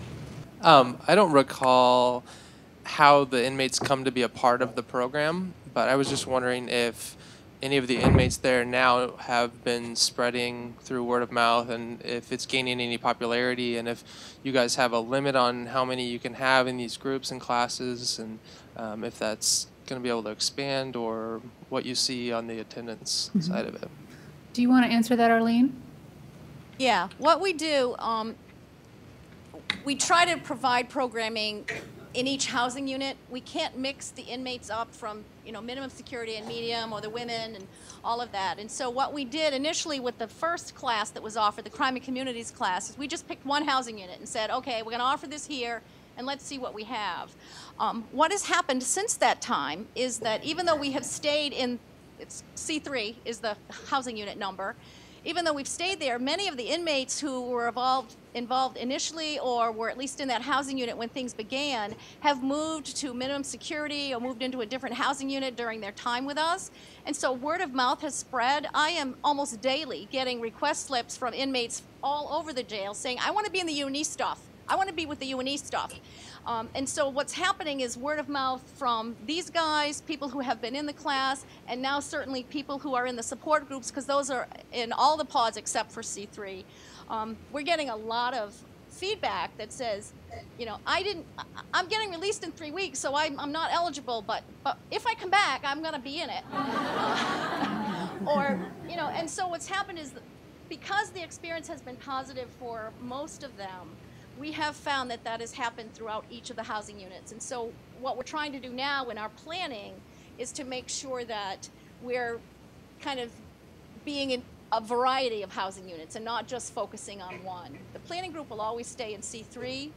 I don't recall how the inmates come to be a part of the program, but I was just wondering if any of the inmates there now have been spreading through word of mouth, and if it's gaining any popularity, and if you guys have a limit on how many you can have in these groups and classes, and if that's going to be able to expand, or what you see on the attendance side of it.
Do you want to answer that, Arlene?
Yeah, what we do, we try to provide programming in each housing unit. We can't mix the inmates up from, minimum security and medium, or the women and all of that. And so what we did initially with the first class that was offered, the Crime and Communities class, is we just picked one housing unit and said, okay, we're going to offer this here, and let's see what we have. What has happened since that time is that even though we have stayed in, it's C3 is the housing unit number, even though we've stayed there, many of the inmates who were involved initially, or were at least in that housing unit when things began, have moved to minimum security or moved into a different housing unit during their time with us. And so word of mouth has spread. I am almost daily getting request slips from inmates all over the jail saying, I want to be in the UNE stuff. I want to be with the UNE stuff. And so what's happening is word of mouth from these guys, people who have been in the class, and now certainly people who are in the support groups, because those are in all the pods except for C3. We're getting a lot of feedback that says, I'm getting released in 3 weeks, so I'm not eligible, but if I come back, I'm going to be in it. And so what's happened is that because the experience has been positive for most of them, we have found that that has happened throughout each of the housing units. And so what we're trying to do now in our planning is to make sure that we're kind of being in a variety of housing units and not just focusing on one. The planning group will always stay in C3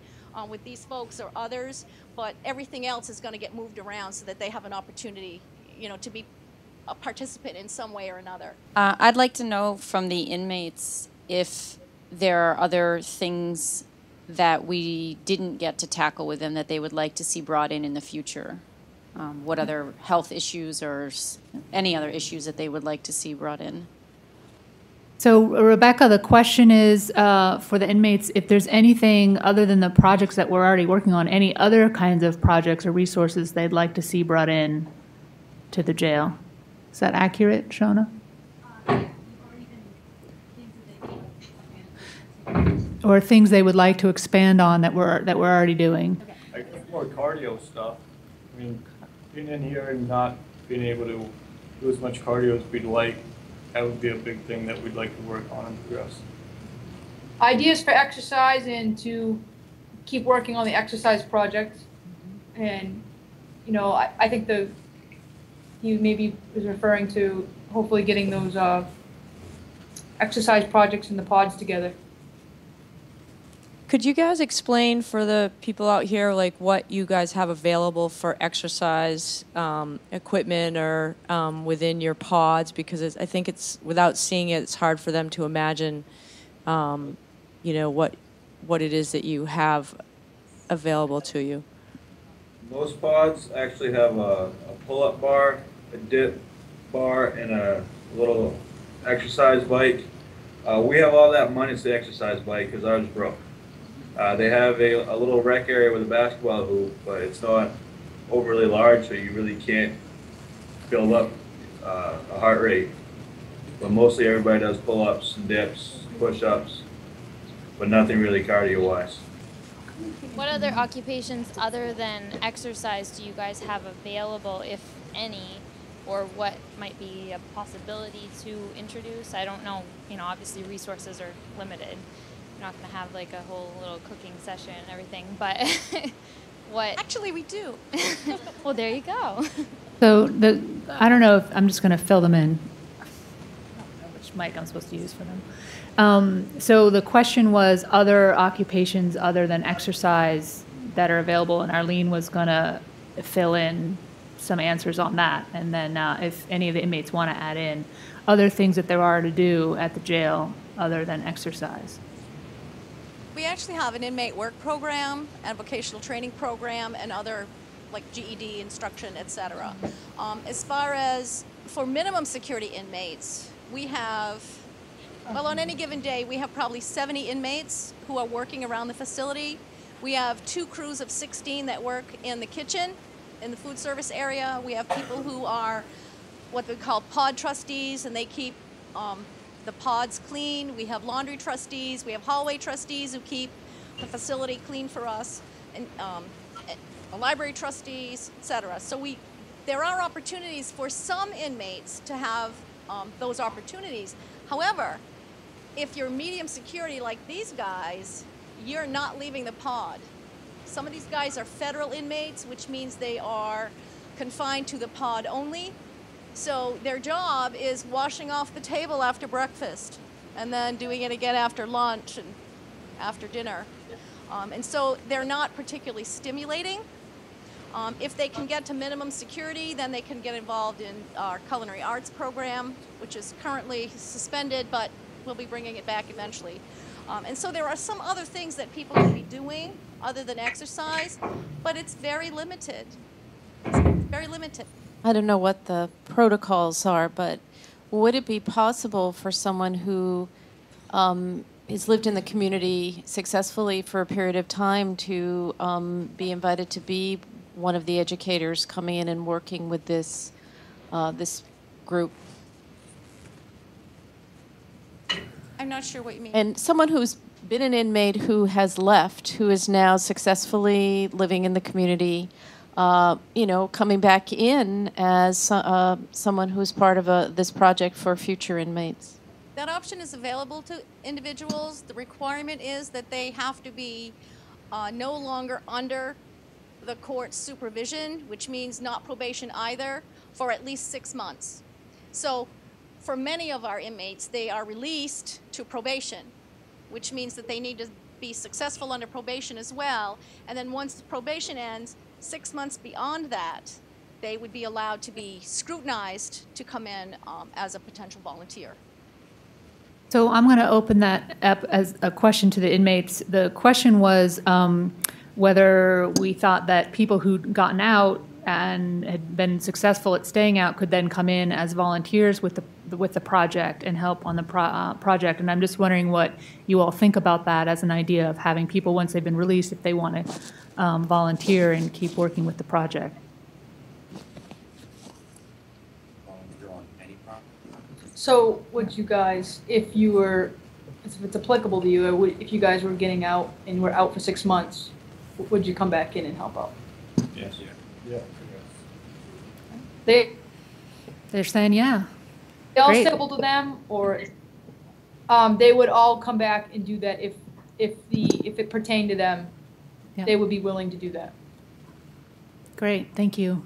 with these folks or others, but everything else is going to get moved around so that they have an opportunity, to be a participant in some way or another.
I'd like to know from the inmates if there are other things that we didn't get to tackle with them that they would like to see brought in the future. What other health issues or any other issues that they would like to see brought in?
So, Rebecca, the question is for the inmates, if there's anything other than the projects that we're already working on, any other kinds of projects or resources they'd like to see brought in to the jail. Is that accurate, Shona? Or things they would like to expand on that we're already doing.
I think more cardio stuff. I mean, being in here and not being able to do as much cardio as we'd like, that would be a big thing that we'd like to work on and progress.
Ideas for exercise and to keep working on the exercise project. And, I think he maybe was referring to hopefully getting those exercise projects in the pods together.
Could you guys explain for the people out here, like what you guys have available for exercise equipment or within your pods? Because I think it's, without seeing it, it's hard for them to imagine, what it is that you have available to you.
Most pods actually have a pull-up bar, a dip bar, and a little exercise bike. We have all that minus the exercise bike because ours broke. They have a little rec area with a basketball hoop, but it's not overly large, so you really can't build up a heart rate. But mostly everybody does pull-ups and dips, push-ups, but nothing really cardio-wise.
What other occupations other than exercise do you guys have available, if any,
or what might be a possibility to introduce. I don't know, obviously resources are limited. You're not going to have like a whole little cooking session and everything, but what?
Actually, we do.
Well, there you go.
So I don't know if I'm just going to fill them in. I don't know which mic I'm supposed to use for them. So the question was other occupations other than exercise that are available, and Arlene was going to fill in some answers on that. And then if any of the inmates want to add in other things that there are to do at the jail other than exercise.
We actually have an inmate work program and vocational training program and other like GED instruction, etc. As far as for minimum security inmates, we have, well, on any given day, we have probably 70 inmates who are working around the facility. We have 2 crews of 16 that work in the kitchen, in the food service area. We have people who are what we call pod trustees, and they keep the pods clean. We have laundry trustees. We have hallway trustees who keep the facility clean for us, and library trustees, etc. So there are opportunities for some inmates to have those opportunities. However, if you're medium security like these guys, you're not leaving the pod. Some of these guys are federal inmates, which means they are confined to the pod only. So their job is washing off the table after breakfast and then doing it again after lunch and after dinner. And so they're not particularly stimulating. If they can get to minimum security, then they can get involved in our culinary arts program, which is currently suspended, but we'll be bringing it back eventually. And so there are some other things that people can be doing other than exercise, but it's very limited. It's very limited.
I don't know what the protocols are, but would it be possible for someone who has lived in the community successfully for a period of time to be invited to be one of the educators coming in and working with this this group?
I'm not sure what you mean.
And someone who's been an inmate who has left, who is now successfully living in the community, coming back in as someone who's part of this project for future inmates.
That option is available to individuals. The requirement is that they have to be no longer under the court's supervision, which means not probation either, for at least 6 months. So for many of our inmates, they are released to probation, which means that they need to be successful under probation as well. And then once probation ends, 6 months beyond that, they would be allowed to be scrutinized to come in as a potential volunteer.
So I'm going to open that up as a question to the inmates. The question was whether we thought that people who'd gotten out and had been successful at staying out could then come in as volunteers with the project and help on the project. And I'm just wondering what you all think about that as an idea of having people, once they've been released, if they want to volunteer and keep working with the project.
So would you guys, if it's applicable to you, if you guys were getting out and were out for 6 months, would you come back in and help out?
Yes.
Yeah.
They're saying, yeah.
They all
Great.
applicable to them, or they would all come back and do that if it pertained to them,
Yeah.
they would be willing to do that.
Great, thank you.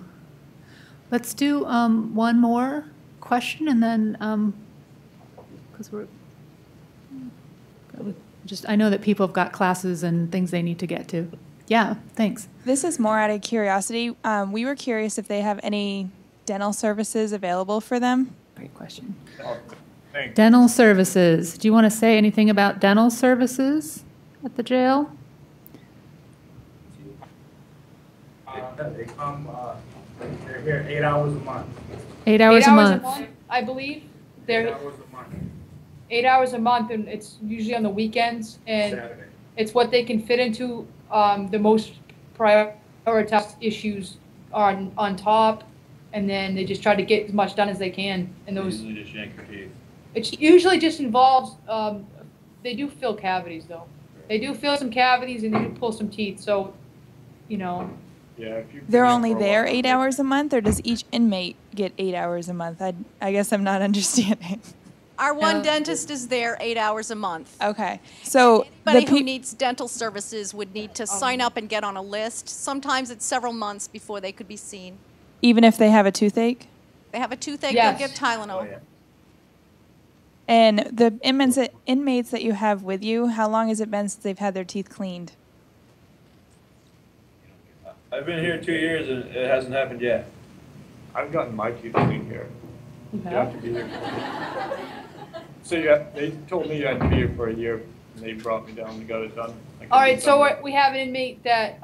Let's do one more question, and then because I know that people have got classes and things they need to get to. Yeah, thanks.
This is more out of curiosity. We were curious if they have any dental services available for them.
Great question. Dental services. Do you want to say anything about dental services at the jail?
They come, they're here 8 hours a month.
8 hours a month.
I believe.
8 hours a month.
8 hours a month, and it's usually on the weekends, and
Saturday.
It's what they can fit into the most prioritized issues on top, and then they just try to get as much done as they can. And those
Usually just yank your teeth.
it usually just involves they do fill cavities though. They do fill some cavities and they do pull some teeth. So,
if you.
They're only there 8 hours a month, or does each inmate get 8 hours a month? I guess I'm not understanding.
Our one dentist is there 8 hours a month.
Okay, so
Anybody who needs dental services would need to sign up and get on a list. Sometimes it's several months before they could be seen.
even if they have a toothache?
They have a toothache,
Yes.
they'll get Tylenol.
And the inmates that you have with you, how long has it been since they've had their teeth cleaned?
I've been here 2 years and it hasn't happened yet.
I've gotten my teeth cleaned here.
You
You have to be here. So they told me you had to be here for a year, and they brought me down and got it done.
All right, so we have an inmate that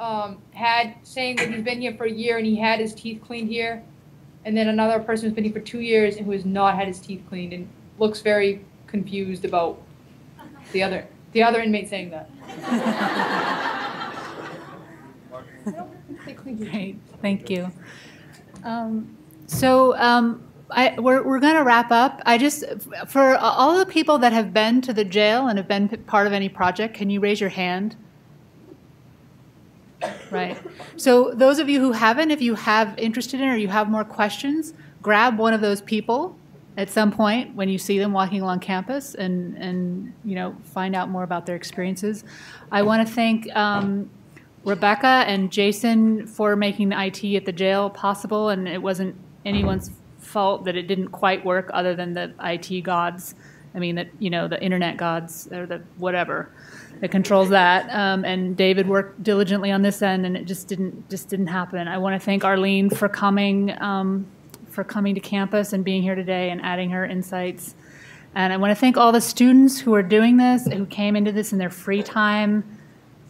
saying that he's been here for a year and he had his teeth cleaned here, and then another person who's been here for 2 years and who has not had his teeth cleaned and looks very confused about the other inmate saying that.
Great, thank you. We're going to wrap up. For all the people that have been to the jail and have been part of any project, can you raise your hand? Right. So those of you who haven't, if you have interested in or you have more questions, grab one of those people at some point when you see them walking along campus and find out more about their experiences. I want to thank Rebecca and Jason for making the IT at the jail possible, and it wasn't anyone's fault that it didn't quite work other than the IT gods. I mean, the internet gods or the whatever that controls that. And David worked diligently on this end, and it just didn't happen. I want to thank Arlene for coming to campus and being here today and adding her insights. And I want to thank all the students who are doing this, who came into this in their free time,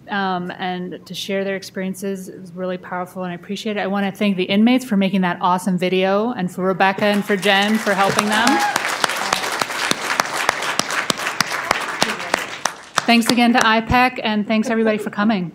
and to share their experiences. It was really powerful, and I appreciate it. I want to thank the inmates for making that awesome video, and for Rebecca and for Jen for helping them. Thanks again to IPEC, and thanks everybody for coming.